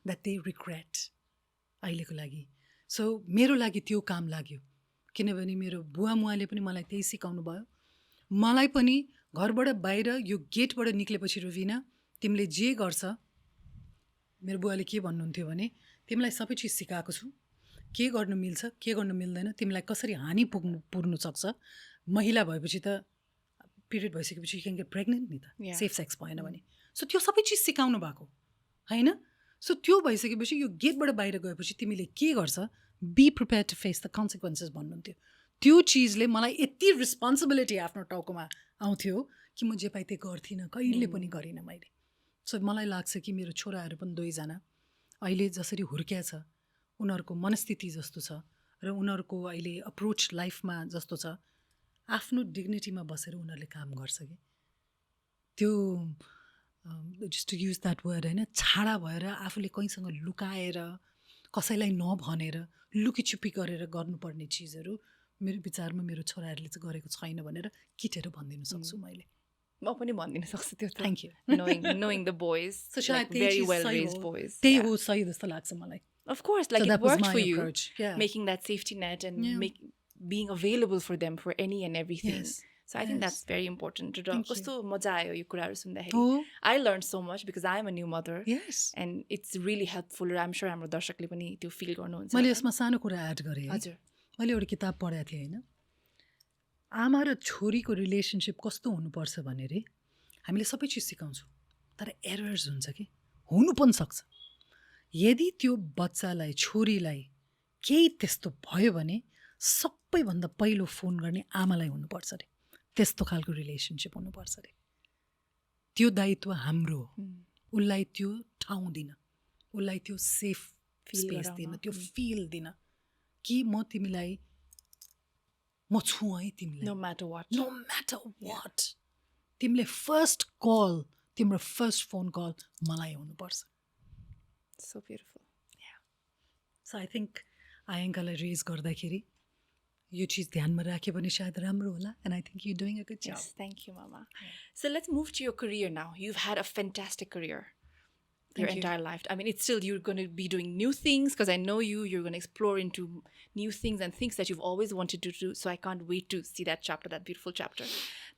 that they regret. अहिलेको लागि so मेरो लागि त्यो काम लाग्यो किनभने मेरो बुवा मुवाले पनि मलाई त्यही सिकाउनु भयो मलाई पनि घरबाट बाहिर यो गेटबाट निक्लेपछि रविना तिमीले जे गर्छ मेरो बुवाले के भन्नुहुन्थ्यो भने तिमीलाई सबै चिज सिकाएको छु के गर्नु मिल्छ के गर्नु मिल्दैन तिमीलाई कसरी हानि पुग्नु सक्छ महिला भएपछि त पिरियड भइसकेपछि यु क्यान गेट प्रेग्नेन्ट नि त सेफ सेक्स भएन भने सो त्यो सबै चिज सिकाउनु भएको होइन सो त्यो भइसकेपछि यो गेटबाट बाहिर गएपछि तिमीले के गर्छ be prepare to face the consequences भन्नुहुन्थ्यो त्यो चिजले मलाई यति रिस्पोन्सिबिलिटी आफ्नो टाउकोमा आउँथ्यो कि म जे पाएँ त्यो गर्थिनँ कहिले पनि गरिनँ मैले सो मलाई लाग्छ कि मेरो छोराहरू पनि दुईजना अहिले जसरी हुर्किया छ उनीहरूको मनस्थिति जस्तो छ र उनीहरूको अहिले अप्रोच लाइफमा जस्तो छ आफ्नो डिग्निटीमा बसेर उनीहरूले काम गर्छ कि त्यो just to use that word होइन छाडा भएर आफूले कहीँसँग लुकाएर कसैलाई नभनेर लुकीछुपी गरेर गर्नुपर्ने चिजहरू मेरो विचारमा मेरो छोराहरूले चाहिँ गरेको छैन भनेर किटेर भनिदिन सक्छु मैले म पनि भनिदिन सक्छु त्यो thank you knowing the boys very well raised boys त्यही हो सही जस्तो लाग्छ मलाई of course like so it worked for you approach. making that safety net and being available for them for any and everything so I think that's very important र कस्तो मजा आयो यो कुराहरू सुन्दाखेरि I learned so much because I am a new mother and it's really helpful I'm sure हाम्रो दर्शकले पनि त्यो फिल गर्नुहुन्छ मैले यसमा सानो कुरा एड गरेँ हजुर मैले एउटा किताब पढेको थिएँ होइन आमा र छोरीको रिलेसनसिप कस्तो हुनुपर्छ भनेर हामीले सबै चिज सिकाउँछौँ तर एरर्स हुन्छ कि हुनु पनि सक्छ यदि त्यो बच्चालाई छोरीलाई केही त्यस्तो भयो भने सबैभन्दा पहिलो फोन गर्ने आमालाई हुनुपर्छ अरे त्यस्तो खालको रिलेसनसिप हुनुपर्छ अरे त्यो दायित्व हाम्रो हो उसलाई त्यो ठाउँ दिन उसलाई त्यो सेफ स्पेस दिन त्यो फिल दिन कि म तिमीलाई म छु है तिमीलाई no matter what तिमीले फर्स्ट कल तिम्रो फर्स्ट फोन कल मलाई हुनुपर्छ so beautiful so I think आयङ्कालाई रेज गर्दाखेरि यो चिज ध्यानमा राख्यो भने सायद राम्रो होला and I think you're doing a good job. Yes, thank you, Mama. So let's move to your career now. You've had a fantastic career. your Thank you. entire life. I mean, it's still, you're going to be doing new things because I know you're going to explore into new things and things that you've always wanted to do. So I can't wait to see that chapter, that beautiful chapter.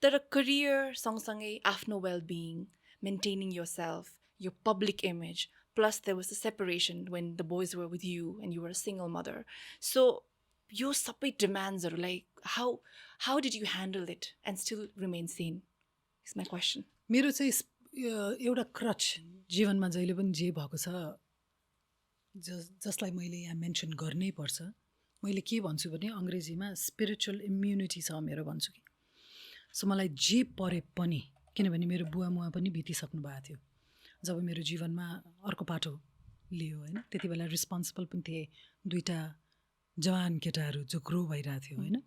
That a career, सँगसँगै आफ्नो well-being, maintaining yourself, your public image, plus there was the separation when the boys were with you and you were a single mother. So your सबै demands are like, how did you handle it and still remain sane? Is my question. मेरो चाहिँ एउटा creche जीवनमा जहिले पनि जे भएको छ जसलाई मैले यहाँ मेन्सन गर्नै पर्छ, मैले के भन्छु भने अङ्ग्रेजीमा स्पिरिचुअल इम्युनिटी छ मेरो भन्छु कि। सो मलाई जे परे पनि, किनभने मेरो बुवा मुवा पनि बितिसक्नु भएको थियो जब मेरो जीवनमा अर्को पाटो लियो होइन। त्यति बेला रिस्पोन्सिबल पनि थिए, 2टा जवान केटाहरू जो ग्रो भइरहेको थियो होइन।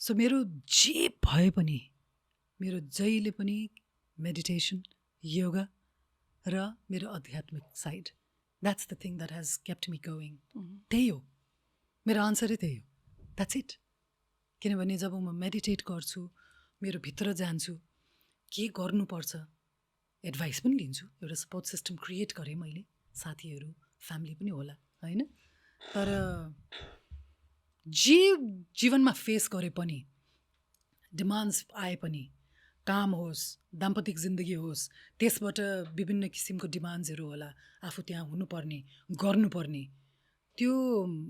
सो मेरो जे भए पनि, मेरो जहिले पनि मेडिटेसन, योगा र मेरो आध्यात्मिक side, that's the thing that has kept me going. त्यही हो मेरो आन्सरै, त्यही हो, द्याट्स इट। किनभने जब म मेडिटेट गर्छु, मेरो भित्र जान्छु, के गर्नुपर्छ, एडभाइस पनि लिन्छु, एउटा सपोर्ट सिस्टम क्रिएट गरेँ मैले, साथीहरू, फ्यामिली पनि होला होइन। तर जे जीवनमा फेस गरे पनि, डिमान्ड्स आए पनि, काम होस्, दाम्पतिक जिन्दगी होस्, त्यसबाट विभिन्न किसिमको डिमान्ड्सहरू होला, आफू त्यहाँ हुनुपर्ने, गर्नुपर्ने, त्यो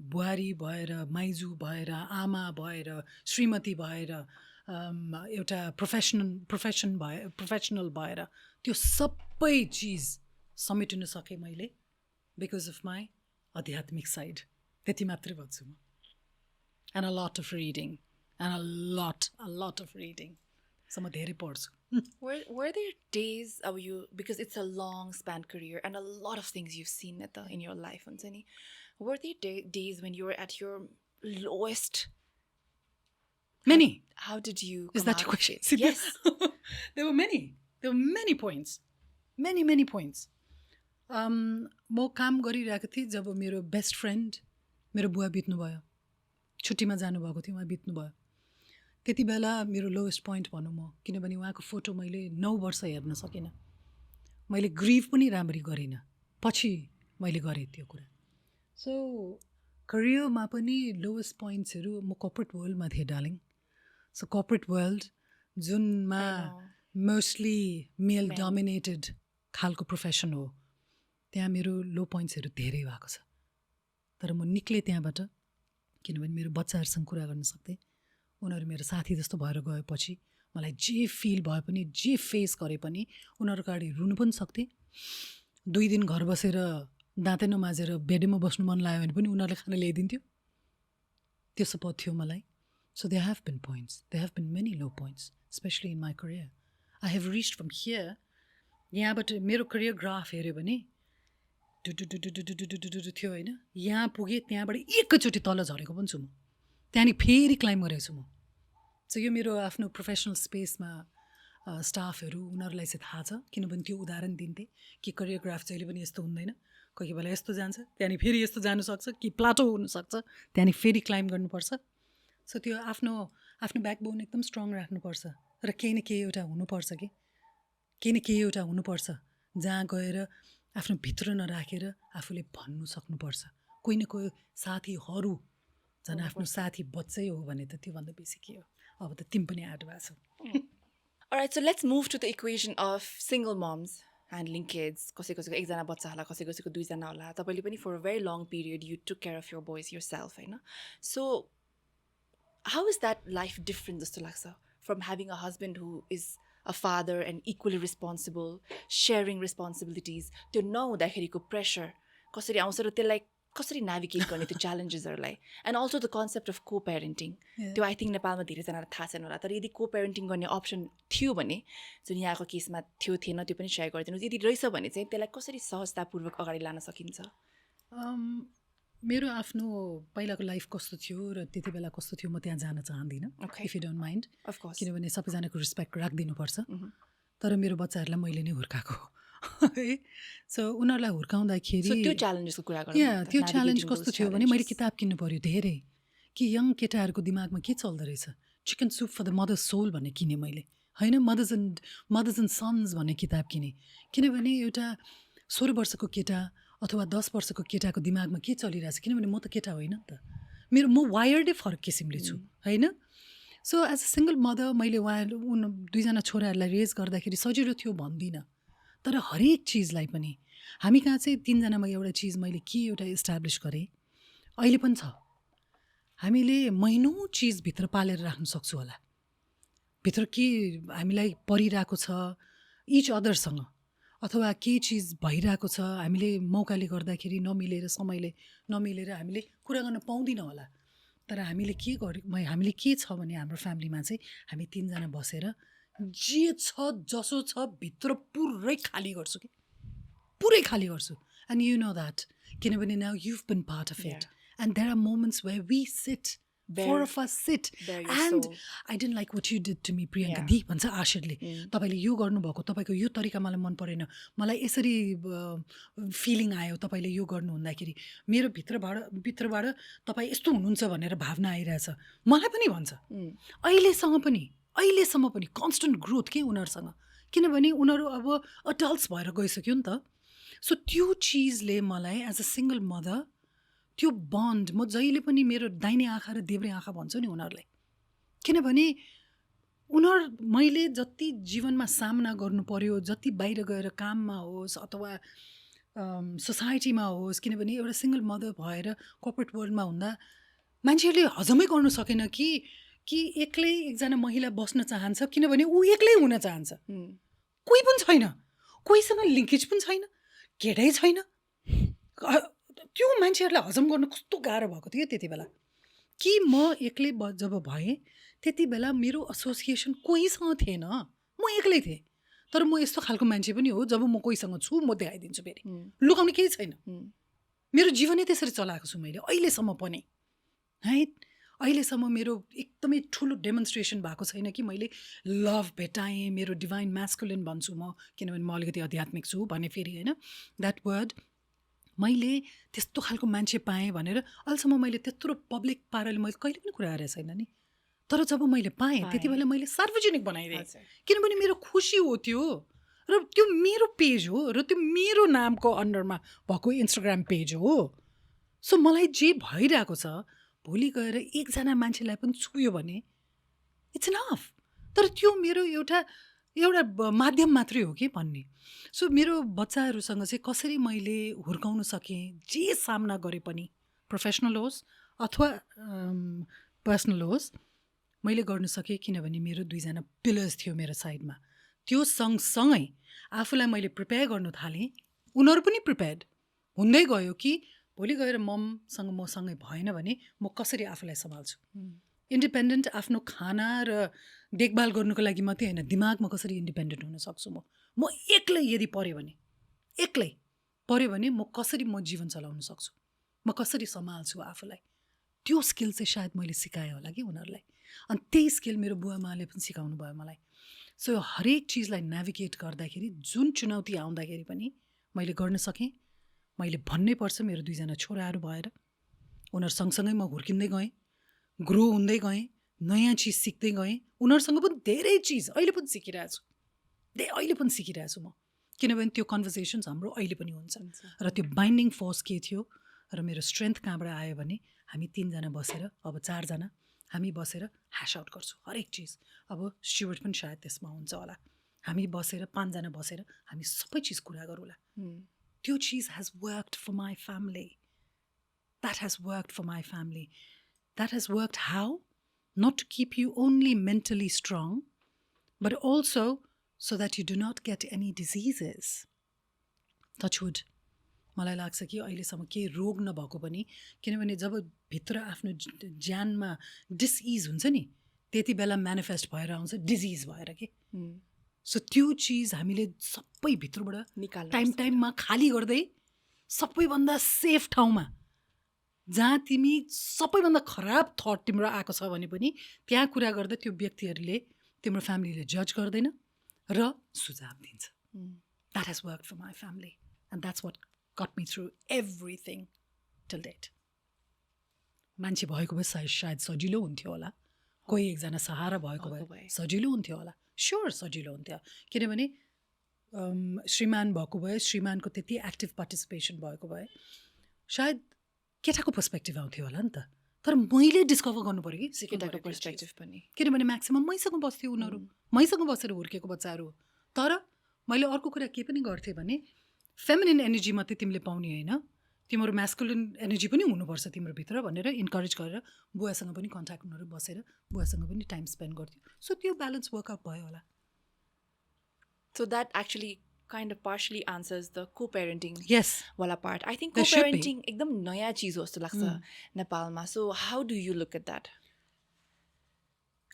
बुहारी भएर, माइजू भएर, आमा भएर, श्रीमती भएर, एउटा प्रोफेसनल भएर त्यो सबै चिज समेटिन सकेँ मैले बिकज अफ माई आध्यात्मिक साइड। त्यति मात्रै भन्छु म। And a lot of reading, and a lot of reading. So म धेरै पढ्छु। Were there days because it's a long span career and a lot of things you've seen in your life, Ansani, were there days when you were at your lowest? Many. How did you Is come that out your of question? it? Yes. There were many points. Many points. म काम गरिरहेको थिएँ जब मेरो best friend, मेरो बुवा बित्नुभयो, छुट्टीमा जानुभएको थियो, उहाँ बित्नुभयो। त्यति बेला मेरो लोएस्ट पोइन्ट भनौँ म, किनभने उहाँको फोटो मैले 9 वर्ष हेर्न सकिनँ। मैले ग्रिभ पनि राम्ररी गरिनँ, पछि मैले गरेँ त्यो कुरा। सो करियरमा पनि लोएस्ट पोइन्ट्सहरू म कर्पोरेट वर्ल्डमा थिएँ डार्लिङ। सो कर्पोरेट वर्ल्ड जुनमा मोस्टली मेल डोमिनेटेड खालको प्रोफेसन हो, त्यहाँ मेरो लो पोइन्ट्सहरू धेरै भएको छ। तर म निक्लेँ त्यहाँबाट, किनभने मेरो बच्चाहरूसँग कुरा गर्न सक्थेँ। उनीहरू मेरो साथी जस्तो भएर गएपछि मलाई जे फिल भए पनि, जे फेस गरे पनि उनीहरूको अगाडि रुनु पनि सक्थेँ। 2 दिन घर बसेर दाँतै नमाजेर बेडमा बस्नु मन लाग्यो भने पनि उनीहरूले खाना ल्याइदिन्थ्यो। त्यो सपोर्ट थियो मलाई। So they have been points, they have been many low points, specially in my career. I have reached from here, यहाँबाट मेरो करियर ग्राफ हेऱ्यो भने डुडुडुडुडुडुडुडु थियो होइन, यहाँ पुगेँ, त्यहाँबाट एकैचोटि तल झरेको पनि छु म, त्यहाँदेखि फेरि क्लाइम्ब गरेको छु म। सो यो मेरो आफ्नो प्रोफेसनल स्पेसमा स्टाफहरू, उनीहरूलाई चाहिँ थाहा छ, किनभने त्यो उदाहरण दिन्थे कि करियर ग्राफ जहिले पनि यस्तो हुँदैन, कोही बेला यस्तो जान्छ, त्यहाँदेखि फेरि यस्तो जानुसक्छ, कि प्लाटो हुनसक्छ, त्यहाँदेखि फेरि क्लाइम्ब गर्नुपर्छ। सो त्यो आफ्नो ब्याकबोन एकदम स्ट्रङ राख्नुपर्छ र केही न केही एउटा हुनुपर्छ, केही न केही एउटा हुनुपर्छ जहाँ गएर आफ्नो भित्र नराखेर आफूले भन्नु सक्नुपर्छ। कोही न कोही साथीहरू, झन् आफ्नो साथी बच्चै हो भने त त्योभन्दा बेसी के हो। अब त तिमी पनि एड भएको छौ। Alright, so let's move to the equation of single moms handling kids. कसैको एकजना बच्चा होला, कसैको 2जना होला। तपाईले पनि for a very long period you took care of your boys yourself, होइन? So how is that life different जस्तो लाग्छ from having a husband who is a father and equally responsible, sharing responsibilities, त्यो नहुँदाखेरिको pressure कसरी आउँछ र त्यसलाई कसरी navigate गर्ने त्यो च्यालेन्जेसहरूलाई, and also the concept of co-parenting. त्यो आई थिङ्क नेपालमा धेरैजनालाई थाहा छैन होला, तर यदि को पेरेन्टिङ गर्ने अप्सन थियो भने, जुन यहाँको केसमा थियो थिएन, त्यो पनि सेयर गरिदिनुहोस्। यदि रहेछ भने चाहिँ त्यसलाई कसरी सहजतापूर्वक अगाडि लान सकिन्छ? मेरो आफ्नो पहिलाको लाइफ कस्तो थियो र त्यति बेला कस्तो थियो म त्यहाँ जान चाहदिनँ, इफ यु डोन्ट माइन्ड, किनभने सबैजनाको रेस्पेक्ट राखिदिनुपर्छ। तर मेरो बच्चाहरूलाई मैले नै हुर्काएको है। सो उनीहरूलाई हुर्काउँदाखेरि त्यो च्यालेन्जेसको कुरा गर्नु, त्यो च्यालेन्ज कस्तो थियो भने मैले किताब किन्नु पऱ्यो धेरै, कि यङ केटाहरूको दिमागमा के चल्दो रहेछ, chicken soup for the mother's soul भन्ने किनेँ मैले, होइन, मदर्स एन्ड सन्स भन्ने किताब किनेँ। किनभने एउटा 16 वर्षको केटा अथवा 10 वर्षको केटाको दिमागमा के चलिरहेछ, किनभने म त केटा होइन नि त, म वायर्डै फरक किसिमले छु होइन। So as a single mother मैले दुईजना छोराहरूलाई रेज गर्दाखेरि सजिलो थियो भन्दिनँ, तर हरेक चिजलाई पनि हामी कहाँ चाहिँ 3जनामा एउटा चिज मैले के एउटा इस्टाब्लिस गरेँ, अहिले पनि छ, हामीले महिनौँ चिजभित्र पालेर राख्न सक्छु होला, भित्र के हामीलाई परिरहेको छ इच अदरसँग, अथवा केही चिज भइरहेको छ हामीले मौकाले गर्दाखेरि नमिलेर समयले नमिलेर हामीले कुरा गर्न पाउँदिनँ होला, तर हामीले के छ भने हाम्रो फ्यामिलीमा चाहिँ हामी 3जना बसेर जे छ जसो छ भित्र पुरै खाली गर्छु कि पुरै खाली गर्छु। एन्ड यु नो द्याट, किनभने now you've been part of it and there are moments where we sit, four of us sit and I didn't like what you did to me Priyanka di भन्छ आशिरले, तपाईँले यो गर्नुभएको, तपाईँको यो तरिका मलाई मन परेन, मलाई यसरी फिलिङ आयो तपाईँले यो गर्नु हुँदाखेरि, मेरो भित्रबाट तपाईँ यस्तो हुनुहुन्छ भनेर भावना आइरहेछ, मलाई पनि भन्छ। अहिलेसम्म पनि कन्स्टेन्ट ग्रोथ के उनीहरूसँग, किनभने उनीहरू अब अडल्ट्स भएर गइसक्यो नि त। सो त्यो चिजले मलाई एज अ सिङ्गल मदर त्यो बन्ड, म जहिले पनि मेरो दाहिने आँखा र देब्रे आँखा भन्छु नि उनीहरूलाई, किनभने मैले जति जीवनमा सामना गर्नु पर्यो, जति बाहिर गएर काममा होस् अथवा सोसाइटीमा होस्, किनभने एउटा सिङ्गल मदर भएर कर्पोरेट वर्ल्डमा हुँदा मान्छेहरूले हजमै गर्नु सकेन कि एक्लै एकजना महिला बस्न चाहन्छ, किनभने ऊ एक्लै हुन चाहन्छ, कोही पनि छैन, कोहीसँग लिङ्केज पनि छैन, केटै छैन। त्यो मान्छेहरूलाई हजम गर्नु कस्तो गाह्रो भएको थियो त्यति बेला, कि म एक्लै जब भएँ त्यति बेला मेरो एसोसिएसन कोहीसँग थिएन, म एक्लै थिएँ। तर म यस्तो खालको मान्छे पनि हो, जब म कोहीसँग छु म देखाइदिन्छु, फेरि लुकाउने केही छैन, मेरो जीवनै त्यसरी चलाएको छु मैले अहिलेसम्म पनि है। अहिलेसम्म मेरो एकदमै ठुलो डेमोन्स्ट्रेसन भएको छैन कि मैले लभ भेटाएँ, मेरो डिभाइन म्यास्कुलिन भन्छु म, किनभने म अलिकति आध्यात्मिक छु भने फेरि होइन, द्याट वर्ड मैले त्यस्तो खालको मान्छे पाएँ भनेर अहिलेसम्म मैले त्यत्रो पब्लिक पाराले मैले कहिले पनि कुरा गरेको छैन नि, तर जब मैले पाएँ त्यति बेला मैले सार्वजनिक बनाइदिएँ, किनभने मेरो खुसी हो त्यो, र त्यो मेरो पेज हो, र त्यो मेरो नामको अन्डरमा भएको इन्स्टाग्राम पेज हो। सो मलाई जे भइरहेको छ भोलि गएर एकजना मान्छेलाई पनि छुयो भने इट्स इनफ, तर त्यो मेरो एउटा माध्यम मात्रै हो कि भन्ने। सो मेरो बच्चाहरूसँग चाहिँ कसरी मैले हुर्काउन सकेँ, जे सामना गरे पनि प्रोफेसनल होस् अथवा पर्सनल होस्, मैले गर्न सकेँ, किनभने मेरो 2जना पिलर्स थियो मेरो साइडमा। त्यो सँगसँगै आफूलाई मैले प्रिपेयर गर्नु थालेँ, उनीहरू पनि प्रिपेयर्ड हुँदै गयो कि भोलि गएर ममसँग मसँगै भएन भने म कसरी आफूलाई सम्हाल्छु, इन्डिपेन्डेन्ट आफ्नो खाना र देखभाल गर्नुको लागि मात्रै होइन, दिमागमा कसरी इन्डिपेन्डेन्ट हुन सक्छु म एक्लै यदि एक्लै पऱ्यो भने म कसरी म जीवन चलाउन सक्छु, म कसरी सम्हाल्छु आफूलाई, त्यो स्किल चाहिँ सायद मैले सिकाएँ होला कि उनीहरूलाई। अनि त्यही स्किल मेरो बुवामाले पनि सिकाउनु भयो मलाई। सो हरेक चिजलाई नेभिगेट गर्दाखेरि जुन चुनौती आउँदाखेरि पनि मैले गर्न सकेँ। मैले भन्नै पर्छ, मेरो 2जना छोराहरू भएर उनीहरू सँगसँगै म हुर्किँदै गएँ, ग्रो हुँदै गएँ, नयाँ चिज सिक्दै गएँ, उनीहरूसँग पनि धेरै चिज अहिले पनि सिकिरहेको छु म, किनभने त्यो कन्भर्सेसन्स हाम्रो अहिले पनि हुन्छ। र त्यो बाइन्डिङ फोर्स के थियो र मेरो स्ट्रेन्थ कहाँबाट आयो भने हामी 3जना बसेर, अब 4जना हामी बसेर ह्यास आउट गर्छौँ हरेक चिज। अब स्टुवर्ट पनि सायद त्यसमा हुन्छ होला, हामी बसेर 5जना बसेर हामी सबै चिज कुरा गरौँला। त्यो चिज has worked for my family. That has worked for my family. That has worked how? Not to keep you only mentally strong, but also so that you do not get any diseases. Touch wood. मलाई लाग्छ कि अहिलेसम्म केही रोग नभएको पनि, किनभने जब भित्र आफ्नो ज्यानमा डिसइज हुन्छ नि त्यति बेला म्यानिफेस्ट भएर आउँछ डिजिज भएर के। सो त्यो चिज हामीले सबै भित्रबाट टाइममा खाली गर्दै सबैभन्दा सेफ ठाउँमा, जहाँ तिमी सबैभन्दा खराब थट तिम्रो आएको छ भने पनि त्यहाँ कुरा गर्दा त्यो व्यक्तिहरूले, तिम्रो फ्यामिलीले जज गर्दैन र सुझाव दिन्छ। That has work for my family and that's what got me through everything till date. मान्छे भएको भए सायद सजिलो हुन्थ्यो होला, कोही एकजना सहारा भएको भए सजिलो हुन्थ्यो होला, स्योर सजिलो हुन्थ्यो, किनभने श्रीमान भएको भए श्रीमानको त्यति एक्टिभ पार्टिसिपेसन भएको भए सायद केटाको पर्सपेक्टिभ आउँथ्यो होला नि त तर मैले डिस्कभर गर्नु पऱ्यो कि केटाको पर्सपेक्टिभ पनि किनभने म्याक्सिमम् मैसँग बस्थ्यो उनीहरू मैसँग बसेर हुर्केको बच्चाहरू तर मैले अर्को कुरा के पनि गर्थेँ भने फेमिनिन एनर्जी मात्रै तिमीले पाउने होइन तिम्रो म्यास्कुलिन एनर्जी पनि हुनुपर्छ तिम्रो भित्र भनेर इन्करेज गरेर बुवासँग पनि कन्ट्याक्ट उनीहरू बसेर बुवासँग पनि टाइम स्पेन्ड गर्थ्यो सो त्यो ब्यालेन्स वर्कआउट भयो होला So that actually kind of partially answers the co-parenting Yes. wala part. I think There should be. co-parenting ekdam naya cheez ho jasto लाग्छ नेपालमा. So how do you look at that?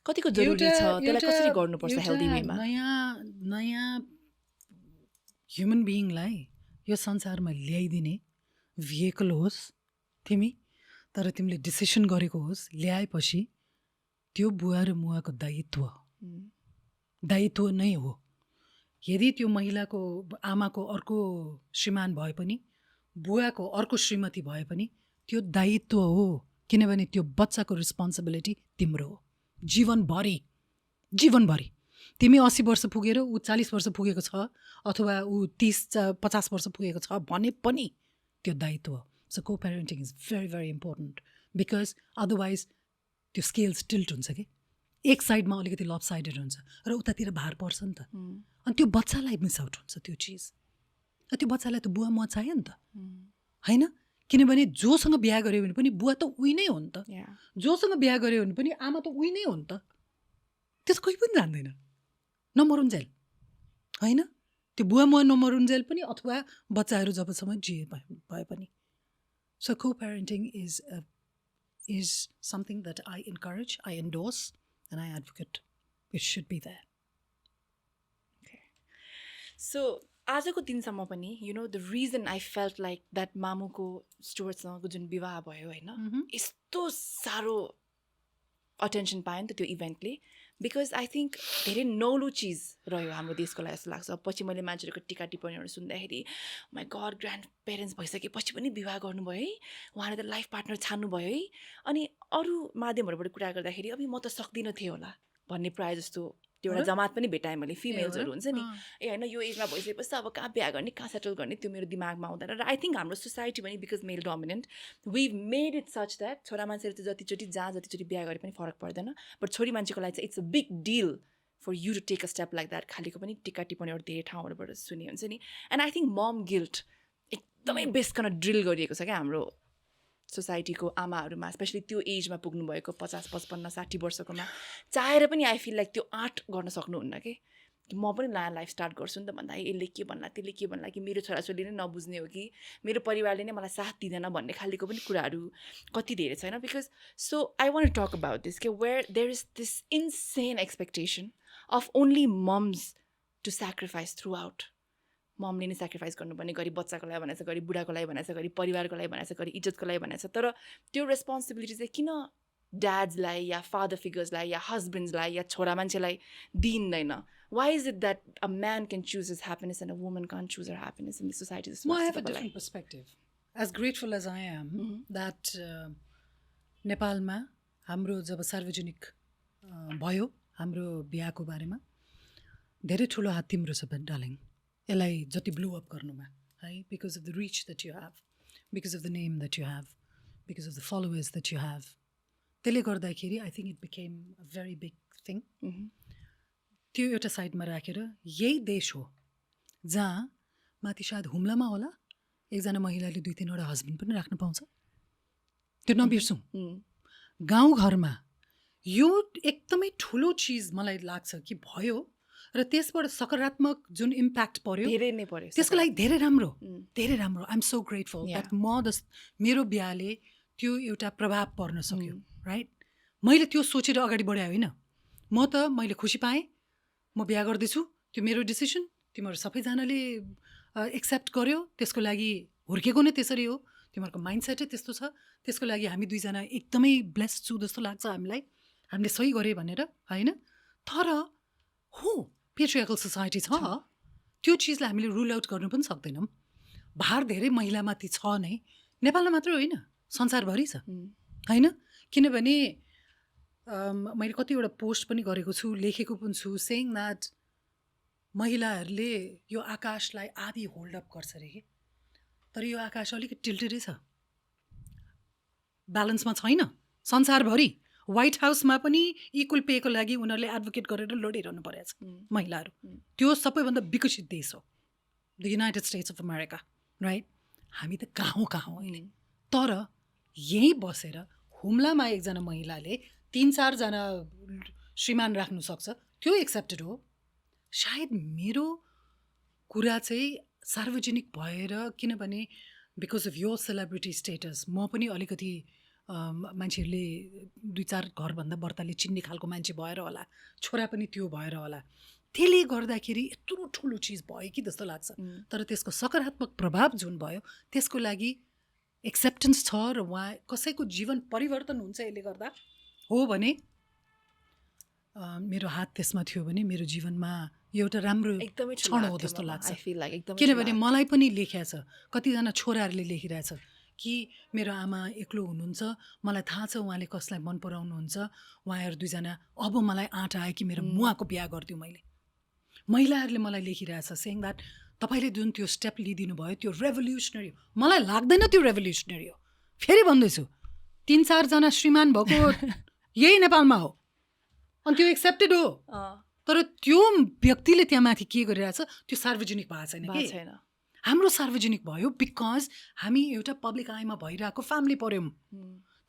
कतिको जरुरी छ त्यसलाई कसरी गर्नुपर्छ हेल्दी वेमा? नयाँ ह्युमन बिइङलाई यो संसारमा ल्याइदिने भेहिकल होस् तिमी तर तिमीले डिसिसन गरेको होस् ल्याएपछि त्यो बुवा र मुवाको दायित्व नै हो यदि त्यो महिलाको आमाको अर्को श्रीमान भए पनि बुवाको अर्को श्रीमती भए पनि त्यो दायित्व हो किनभने त्यो बच्चाको रिस्पोन्सिबिलिटी तिम्रो हो जीवनभरि तिमी 80 वर्ष पुगेर ऊ 40 वर्ष पुगेको छ अथवा ऊ 30-50 वर्ष पुगेको छ भने पनि त्यो दायित्व हो so co-parenting is very very important because otherwise त्यो स्केल्स टिल्ट हुन्छ कि एक साइडमा अलिकति लप साइडेड हुन्छ र उतातिर भार पर्छ नि त अनि त्यो बच्चालाई मिस आउट हुन्छ त्यो चिज त्यो बच्चालाई त बुवा म चाहियो नि त होइन किनभने जोसँग बिहा गऱ्यो भने पनि बुवा त उही नै हो नि त जोसँग बिहा गऱ्यो भने पनि आमा त उही नै हो नि त त्यस कोही पनि जान्दैन नमरुन्जेल होइन त्यो बुवा म नमरुन्जेल पनि अथवा बच्चाहरू जबसम्म जिए भए पनि so co-parenting is something that I encourage I endorse and I advocate it should be that So आजको दिनसम्म पनि the reason I felt like that मामुको स्टुअर्टसँगको जुन विवाह भयो होइन यस्तो साह्रो अटेन्सन पायो नि त त्यो इभेन्टले बिकज आई थिङ्क धेरै नौलो चिज रह्यो हाम्रो देशको लागि जस्तो लाग्छ पछि मैले मान्छेहरूको टिका टिप्पणीहरू सुन्दाखेरि माई गड ग्रान्ड पेरेन्ट्स भइसकेपछि पनि विवाह गर्नुभयो है उहाँले त लाइफ पार्टनर छान्नुभयो है अनि अरू माध्यमहरूबाट कुरा गर्दाखेरि अब म त सक्दिनँ थिएँ होला भन्ने प्रायः जस्तो त्यो एउटा जमात पनि भेटाएँ मैले फिमेल्सहरू हुन्छ नि ए होइन यो एजमा भइसकेपछि अब कहाँ बिहा गर्ने कहाँ सेटल गर्ने त्यो मेरो दिमागमा आउँदैन र आई थिङ्क हाम्रो सोसाइटी पनि because male dominant we made it such that छोरा मान्छेले चाहिँ जतिचोटि बिहा गरे पनि फरक पर्दैन बट छोरी मान्छेको लागि चाहिँ it's a big deal for you to take a step like that खालिको पनि टिका टिप्पणीहरू धेरै ठाउँहरूबाट सुने हुन्छ नि and I think mom guilt एकदमै बेसकन ड्रिल गरिएको छ क्या हाम्रो सोसाइटीको आमाहरूमा स्पेसली त्यो एजमा पुग्नुभएको 50, 55, 60 वर्षकोमा चाहेर पनि आई फिल लाइक त्यो आँट गर्न सक्नुहुन्न कि म पनि नयाँ लाइफ स्टार्ट गर्छु नि त भन्दा यसले के भन्ला त्यसले के भन्ला कि मेरो छोराछोरीले नै नबुझ्ने हो कि मेरो परिवारले नै मलाई साथ दिँदैन भन्ने खालको पनि कुराहरू कति धेरै छैन because so I want to talk about this के where there is this insane expectation of only moms to sacrifice throughout ममले नै सेक्रिफाइस गर्नुपर्ने गरी बच्चाको लागि भनेको छ गरी बुढाको लागि भनेको छ गरी परिवारको लागि भनेको छ गरी इज्जतको लागि भनेको छ तर त्यो रेस्पोन्सिबिलिटी चाहिँ किन ड्याड्सलाई या फादर फिगर्सलाई या हस्बेन्ड्सलाई या छोरा मान्छेलाई दिइँदैन why is it that a man can choose his happiness and a woman can choose her happiness in the society I have a different perspective. As grateful as I am that नेपालमा हाम्रो जब सार्वजनिक भयो हाम्रो बिहाको बारेमा धेरै ठुलो हात तिम्रो छ डार्लिङ यसलाई जति ब्लू अप गर्नुमा है because of the rich that you have because of the name that you have because of the followers that you have त्यसले गर्दाखेरि I think it became a very big thing त्यो एउटा साइडमा राखेर यही देश हो जहाँ माथि सायद हुम्लामा होला एकजना महिलाले 2-3वटा हस्बेन्ड पनि राख्न पाउँछ त्यो नबिर्सौँ गाउँघरमा यो एकदमै ठुलो चिज मलाई लाग्छ कि भयो र त्यसबाट सकारात्मक जुन इम्प्याक्ट पर्यो धेरै नै पर्यो त्यसको लागि धेरै राम्रो I am so grateful that मेरो बिहाले त्यो एउटा प्रभाव पर्न सक्यो राइट मैले त्यो सोचेर अगाडि बढाएँ होइन मैले खुसी पाएँ म बिहा गर्दैछु त्यो मेरो डिसिसन तिमीहरू सबैजनाले एक्सेप्ट गर्यो त्यसको लागि हुर्केको नै त्यसरी हो तिमीहरूको माइन्डसेटै त्यस्तो छ त्यसको लागि हामी दुईजना एकदमै ब्लेस्ड छु जस्तो लाग्छ हामीले सही गऱ्यो भनेर होइन तर हो पेट्रियार्कल सोसाइटी छ त्यो चिजलाई हामीले रुल आउट गर्नु पनि सक्दैनौँ भार धेरै महिलामाथि छ नै नेपालमा मात्रै होइन संसारभरि छ होइन किनभने मैले कतिवटा पोस्ट पनि गरेको छु लेखेको पनि छु सेइङ द्याट महिलाहरूले यो आकाशलाई आधी होल्ड अप गर्छ अरे कि तर यो आकाश अलिकति टिल्टेडै छ ब्यालेन्समा छैन संसारभरि व्हाइट हाउसमा पनि इक्वल पेको लागि उनीहरूले एडभोकेट गरेर लडिरहनु परेको छ महिलाहरू त्यो सबैभन्दा विकसित देश हो the United states of America right हामी त कहाँ हौँ अहिले तर यहीँ बसेर हुम्लामा एकजना महिलाले 3-4 जना श्रीमान राख्नु सक्छ त्यो एक्सेप्टेड हो सायद मेरो कुरा चाहिँ सार्वजनिक भएर किनभने बिकज अफ यो सेलिब्रिटी स्टेटस म पनि अलिकति मान्छेहरूले 2-4 घरभन्दा बढ्ताले चिन्ने खालको मान्छे भएर होला छोरा पनि त्यो भएर होला त्यसले गर्दाखेरि यत्रो ठुलो चिज भयो कि जस्तो लाग्छ तर त्यसको सकारात्मक प्रभाव जुन भयो त्यसको लागि एक्सेप्टेन्स छ र उहाँ कसैको जीवन परिवर्तन हुन्छ यसले गर्दा हो भने मेरो हात त्यसमा थियो भने मेरो जीवनमा एउटा राम्रो एकदमै क्षण हो जस्तो लाग्छ I feel like एकदमै किनभने मलाई पनि लेखेको छ कतिजना छोराहरूले लेखिरहेछ कि मेरो आमा एक्लो हुनुहुन्छ मलाई थाहा छ उहाँले कसलाई मन पराउनुहुन्छ उहाँहरू 2 जना अब मलाई आँट आयो कि मेरो मुवाको बिहा गरिदिउँ मैले महिलाहरूले मलाई लेखिरहेछ सेङ द्याट तपाईँले जुन त्यो स्टेप लिइदिनु भयो त्यो रेभोल्युसनरी हो मलाई लाग्दैन त्यो रेभोल्युसनरी हो फेरि भन्दैछु 3-4 जना श्रीमान भएको यही नेपालमा हो अनि त्यो एक्सेप्टेड हो तर त्यो व्यक्तिले त्यहाँ माथि के गरिरहेछ त्यो सार्वजनिक भएको छैन कि हाम्रो सार्वजनिक भयो बिकज हामी एउटा पब्लिक आईमा भइरहेको फ्यामिली पऱ्यौँ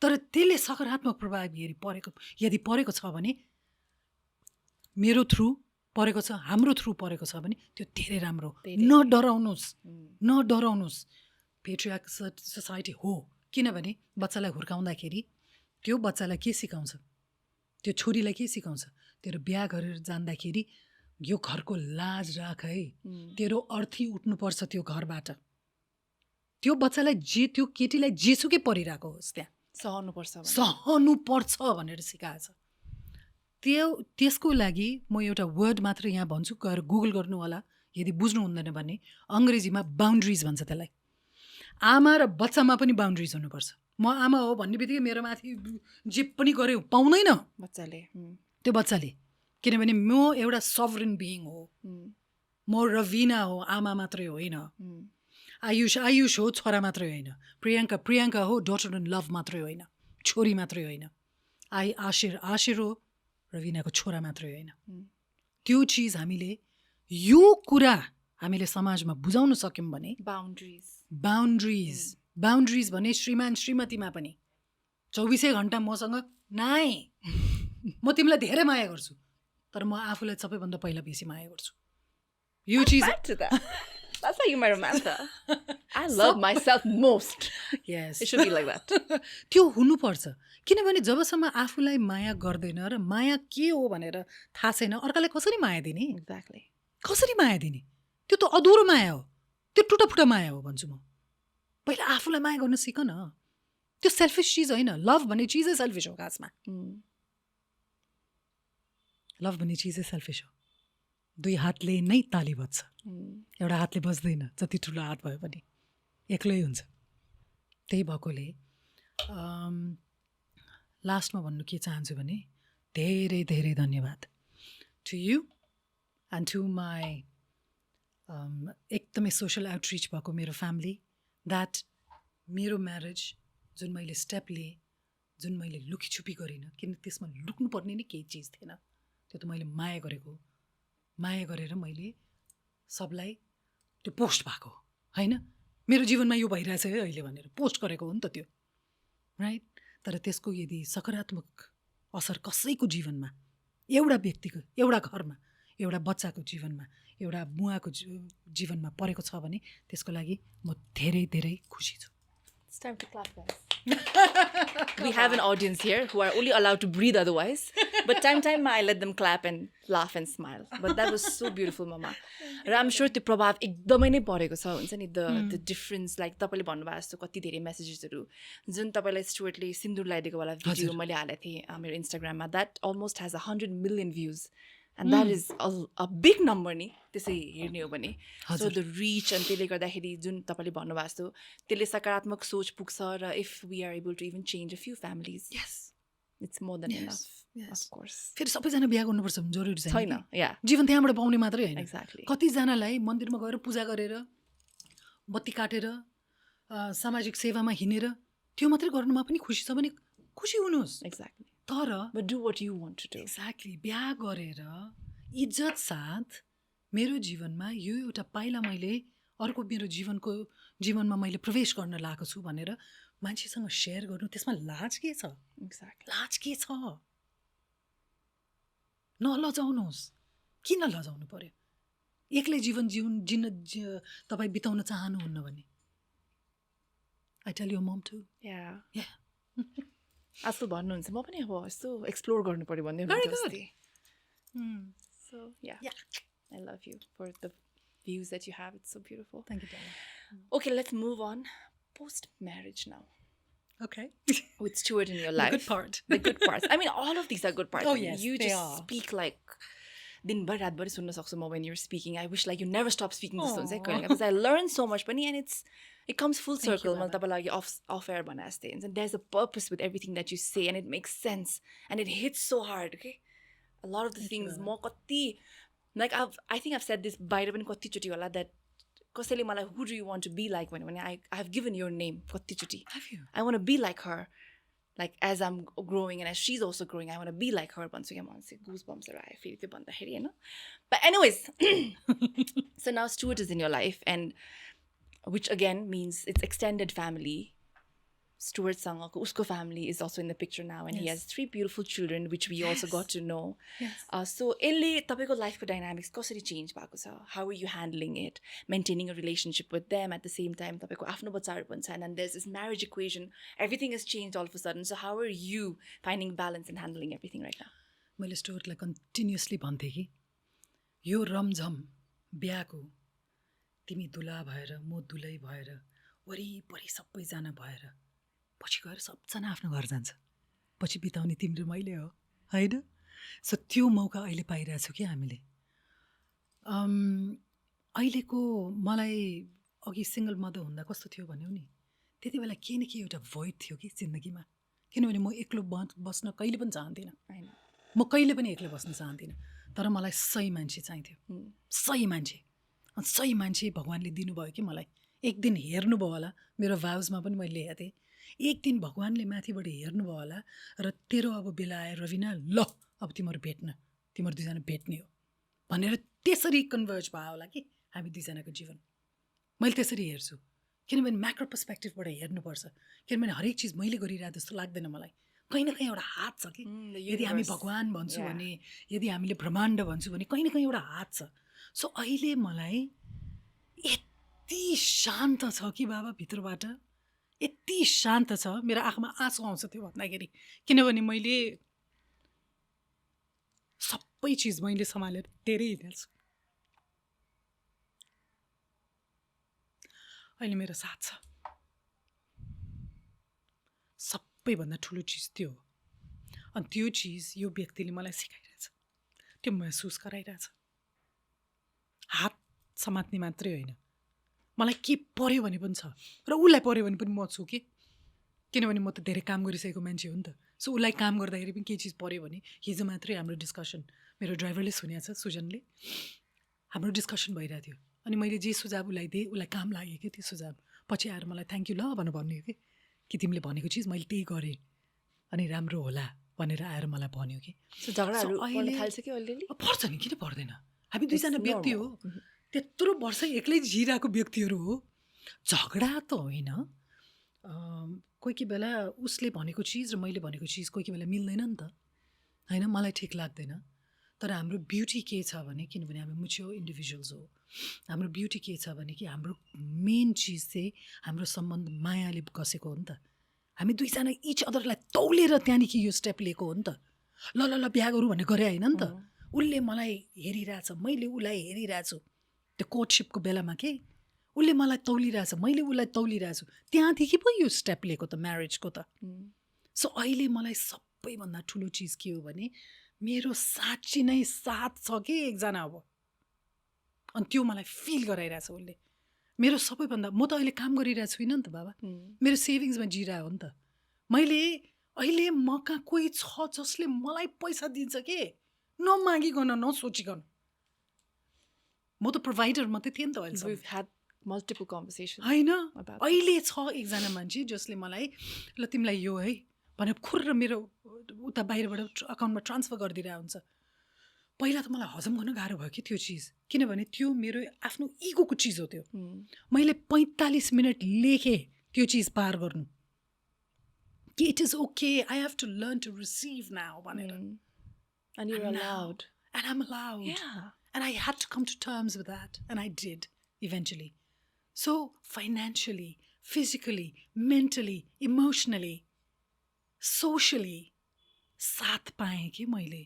तर त्यसले सकारात्मक प्रभाव यदि परेको छ भने मेरो थ्रु परेको छ हाम्रो थ्रु परेको छ भने त्यो धेरै राम्रो न डराउनुहोस् पेट्रियार्क सोसाइटी हो किनभने बच्चालाई हुर्काउँदाखेरि त्यो बच्चालाई के सिकाउँछ त्यो छोरीलाई के सिकाउँछ तेरो बिहा गरेर जाँदाखेरि यो घरको लाज राख है तेरो अर्थी उठ्नुपर्छ त्यो घरबाट त्यो बच्चालाई त्यो केटीलाई जेसुकै परिरहेको होस् त्यहाँ सहनुपर्छ भनेर सिकाएछ त्यसको लागि म एउटा वर्ड मात्र यहाँ भन्छु गएर गुगल गर्नु होला यदि बुझ्नु हुँदैन भने अङ्ग्रेजीमा बाउन्ड्रिज भन्छ त्यसलाई आमा र बच्चामा पनि बाउन्ड्रिज हुनुपर्छ म आमा हो भन्ने बित्तिकै मेरो माथि जे पनि गऱ्यो पाउँदैन त्यो बच्चाले किनभने म एउटा सभरेन बिइङ हो म रवीना हो आमा मात्रै होइन आयुष हो छोरा मात्रै होइन प्रियङ्का हो डटर इन लभ मात्रै होइन छोरी मात्रै होइन आशिर हो रवीनाको छोरा मात्रै होइन त्यो चिज हामीले यो कुरा हामीले समाजमा बुझाउन सक्यौँ भने बाउन्ड्रिज भने श्रीमान श्रीमतीमा पनि 24 घण्टा मसँग नाइ म तिमीलाई धेरै माया गर्छु तर म आफूलाई सबैभन्दा पहिला बेसी माया गर्छु यो चिज That's how you marry Samantha. I love myself most. Yes. It should be like that. त्यो हुनुपर्छ किनभने जबसम्म आफूलाई माया गर्दैन र माया के हो भनेर थाहा छैन अर्कालाई कसरी माया दिने Exactly. कसरी माया दिने त्यो त अधुरो माया हो त्यो टुटाफुटा माया हो भन्छु म पहिला आफूलाई माया गर्न सिक न त्यो सेल्फिस चिज होइन लभ भन्ने चिजै सेल्फिस हो खासमा लभ भन्ने चिजै सेल्फिस हो 2 हातले नै ताली बज्छ एउटा हातले बज्दैन जति ठुलो हात भयो पनि एक्लै हुन्छ त्यही भएकोले लास्टमा भन्नु के चाहन्छु भने धेरै धेरै धन्यवाद to you and to my एकदमै सोसल आउटरिच भएको मेरो फ्यामिली द्याट मेरो म्यारेज जुन मैले स्टेप लिएँ जुन मैले लुकीछुपी गरिनँ किन त्यसमा लुक्नुपर्ने नै केही चिज थिएन त्यो त मैले माया गरेको माया गरेर मैले सबलाई त्यो पोस्ट भएको होइन मेरो जीवनमा यो भइरहेछ है अहिले भनेर पोस्ट गरेको हो नि त त्यो राइट तर त्यसको यदि सकारात्मक असर कसैको जीवनमा एउटा व्यक्तिको एउटा घरमा एउटा बच्चाको जीवनमा एउटा बुवाको जीवनमा परेको छ भने त्यसको लागि म धेरै धेरै खुसी छु It's time to clap, guys. We have an audience here who are only allowed to breathe otherwise. But time I let them clap and laugh and smile. But that was so beautiful, Mama. र I'm sure त्यो प्रभाव एकदमै नै परेको छ हुन्छ नि the difference like तपाईँले भन्नुभएको जस्तो कति धेरै मेसेजेसहरू जुन तपाईँलाई स्टुअर्टले सिन्दुर लगाइदिएको वाला भिडियो मैले हालेको थिएँ मेरो इन्स्टाग्राममा that almost has 100 million views. And that is a big number नि त्यसै हेर्ने हो भने सो द रिच अनि त्यसले गर्दाखेरि जुन तपाईँले भन्नुभएको जस्तो त्यसले सकारात्मक सोच पुग्छ र if we are able to even change a few families It's more than Yes, enough, yes. of course. फेरि सबैजना बिहा गर्नुपर्छ भने जरुरी छैन छैन, कि। yeah, जीवन त्यहाँबाट पाउने मात्रै होइन। exactly. कतिजनालाई मन्दिरमा गएर पूजा गरेर बत्ती काटेर सामाजिक सेवामा हिँडेर त्यो मात्रै गर्नुमा पनि खुसी छ भने खुसी हुनुहोस्। Exactly. तर But do what you want to do. Exactly बिहा गरेर इज्जत साथ मेरो जीवनमा यो एउटा पाइला मैले अर्को मेरो जीवनमा मैले प्रवेश गर्न लागेको छु भनेर मान्छेसँग सेयर गर्नु त्यसमा लाज के छ? Exactly. लाज के छ? नलजाउनुहोस्। किन लजाउनु पर्यो? एक्लै जीवन तपाईँ बिताउन चाहनुहुन्न भने I tell your mom too. Yeah. Yeah. आजकल भन्नुहुन्छ म पनि अब यस्तो एक्सप्लोर गर्नु पर्यो भन्दै Very हुनुहुन्छ good. अस्ति। So yeah. Yeah. I love you for the views that you have. It's so beautiful. Thank you, darling. Okay, let's move on. Post marriage now. Okay. With Stuart in your The life. good part. The good parts. I mean, all of these are good parts. Oh, I mean, yes, you they just are. speak like दिनभर रातभरि सुन्न सक्छु म when you're speaking. I wish like you never stop speaking जस्तो हुन्छ Aw. कहिले because I learn so much पनि and it comes full Thank you, circle. मैले Baba. तपाईँलाई off air भने जस्तै हुन्छ. And there's a purpose with everything that you say and it makes sense and it hits so hard. Okay, a lot of the Thank you, things Baba. म कति like I think I've said this बाहिर पनि कतिचोटि होला that कसैले मलाई who do you want to be like when I have given your name कतिचोटि. Have you? I want to be like her. Like as I'm growing and as she's also growing, I want to be like her. Once again, goosebumps arrive. Feel the banda you know. But anyways, so now Stuart is in your life, and which again means it's extended family. Stuart Sangha, usko family is also in the picture now, and he Yes. has 3 beautiful children, which we also Yes. got to know. Yes. So, यसले तपाईँको लाइफको dynamics कसरी change भएको छ? How are you handling it? Maintaining a relationship with them at the same time, तपाईँको आफ्नो बच्चाहरू पनि छ, and then there's this marriage equation. Everything has changed all of a sudden. So, how are you finding balance and handling everything right now? मैले स्टोरलाई continuously भन्थेँ कि यो रमझम बिहाको तिमी दुला भएर म दुलै भएर वरिपरि सबैजना भएर पछि गएर सबजना आफ्नो घर जान्छ, पछि बिताउने तिम्रो मैले हो होइन? सो त्यो मौका अहिले पाइरहेछौँ कि हामीले। अहिलेको मलाई अघि सिङ्गल मदर हुँदा कस्तो थियो भन्यो नि, त्यति बेला केही न केही एउटा भोइड थियो कि जिन्दगीमा, किनभने म एक्लो बस्न कहिले पनि चाहन्थिनँ। I know. म कहिले पनि एक्लै बस्न चाहन्थिनँ, तर मलाई सही मान्छे चाहिन्थ्यो। सही मान्छे, अनि सही मान्छे भगवान्ले दिनुभयो कि मलाई। एक दिन हेर्नुभयो होला, मेरो भाउजमा पनि मैले लेखेको थिएँ, एक दिन भगवान्ले माथिबाट हेर्नुभयो होला र तेरो अब बेला आयो रविना, ल अब तिमीहरू भेट्न, तिमीहरू दुईजना भेट्ने हो भनेर त्यसरी कन्भर्ज भयो होला कि हामी दुईजनाको जीवन। मैले त्यसरी हेर्छु, किनभने म्याक्रो पर्सपेक्टिभबाट हेर्नुपर्छ, किनभने हरेक चिज मैले गरिरहेको जस्तो लाग्दैन मलाई। कहीँ न कहीँ एउटा हात छ कि, यदि हामी भगवान् भन्छौँ भने, यदि हामीले ब्रह्माण्ड भन्छौँ भने कहीँ न कहीँ एउटा हात छ। सो अहिले मलाई यति शान्त छ कि बाबा, भित्रबाट यति शान्त छ, मेरो आँखामा आँसु आउँछ त्यो भन्दाखेरि, किनभने मैले सबै चिज मैले सम्हालेर धेरै हिँडेछु। अहिले मेरो साथ छ, सबैभन्दा ठुलो चिज त्यो हो। अनि त्यो चिज यो व्यक्तिले मलाई सिकाइरहेछ, त्यो महसुस गराइरहेछ। हात समात्ने मात्रै होइन, मलाई के पर्यो भने पनि छ र उसलाई पर्यो भने पनि म छु कि, किनभने म त धेरै काम गरिसकेको मान्छे हो नि त। सो उसलाई काम गर्दाखेरि पनि केही चिज पर्यो भने, हिजो मात्रै हाम्रो डिस्कसन मेरो ड्राइभरले सुनेको छ, सुजनले, हाम्रो डिस्कसन भइरहेको थियो, अनि मैले जे सुझाव उसलाई दिएँ उसलाई काम लाग्यो कि त्यो सुझाव, पछि आएर मलाई थ्याङ्क यू ल भनेर भन्यो कि तिमीले भनेको चिज मैले त्यही गरेँ अनि राम्रो होला भनेर आएर मलाई भन्यो कि। So, झगडाहरू So, अहिले- पर्न थाल्छ कि अलिअलि? पर्छ नि, किन पर्दैन? हामी दुईजना It's व्यक्ति हो, त्यत्रो वर्ष एक्लै जिरहेको व्यक्तिहरू हो। झगडा त होइन, कोही कोही बेला उसले भनेको चिज र मैले भनेको चिज कोही कोही बेला मिल्दैन नि त, होइन? मलाई ठिक लाग्दैन, तर हाम्रो ब्युटी के छ भने, किनभने हामी म्युचुअल इन्डिभिजुअल्स हो, हाम्रो ब्युटी के छ भने कि हाम्रो मेन चिज चाहिँ हाम्रो सम्बन्ध मायाले कसेको हो नि त। हामी दुईजना इच अदरलाई तौलेर त्यहाँदेखि यो स्टेप लिएको हो नि त। ल ल ल बिहा गरौँ भन्ने गरे होइन नि त। उसले मलाई हेरिरहेछ, मैले उसलाई हेरिरहेछु, त्यो कोर्टसिपको बेलामा के उसले मलाई तौलिरहेछ, मैले उसलाई तौलिरहेछु, त्यहाँदेखि पो यो स्टेप लिएको त म्यारेजको त। सो अहिले मलाई सबैभन्दा ठुलो चिज के हो भने मेरो साँच्ची नै साथ छ कि एकजना अब, अनि त्यो मलाई फिल गराइरहेछ उसले। मेरो सबैभन्दा, म त अहिले काम गरिरहेको छुइनँ नि त बाबा, मेरो सेभिङ्समा जिरहेको हो नि त। मैले अहिले म कहाँ कोही छ जसले मलाई पैसा दिन्छ के नमागिकन नसोचिकन म त प्रोभाइडर मात्रै थिएँ नि त अहिलेसम्म We've had multiple conversations. होइन about अहिले छ एकजना मान्छे जसले मलाई ल तिमीलाई यो है भनेर खुर्र मेरो उता बाहिरबाट अकाउन्टमा ट्रान्सफर गरिदिरहेको हुन्छ पहिला त मलाई हजम गर्न गाह्रो भयो कि त्यो चिज किनभने त्यो मेरो आफ्नो इगोको चिज हो त्यो मैले 45 मिनट लेखेँ त्यो चिज पार गर्नु कि it is okay I have to learn to receive now भनेर And you're allowed. and I'm allowed Yeah. and I had to come to terms with that and I did eventually. So financially, physically, mentally, emotionally, socially साथ पाएँ कि मैले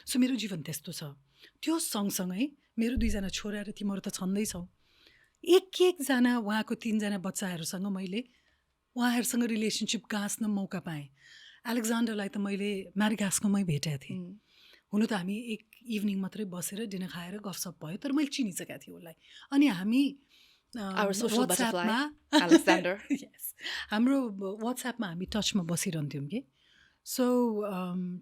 so मेरो जीवन त्यस्तो छ त्यो सँगसँगै मेरो 2 जना छोरा र तिमीहरू त छँदैछौ एकजना उहाँको 3 जना बच्चाहरूसँग मैले उहाँहरूसँग रिलेसनसिप गाँच्न मौका पाएँ एलेक्जान्डरलाई त मैले म्यारिगास्कोमै भेटेको थिएँ हुनु त हामी एक इभिनिङ मात्रै बसेर डिनर खाएर गफसप भयो तर मैले चिनिसकेको थिएँ उसलाई अनि हामी Our social butterfly, WhatsApp-मा Alexander. yes, हाम्रो वाट्सएपमा हामी टचमा बसिरहन्थ्यौँ कि सो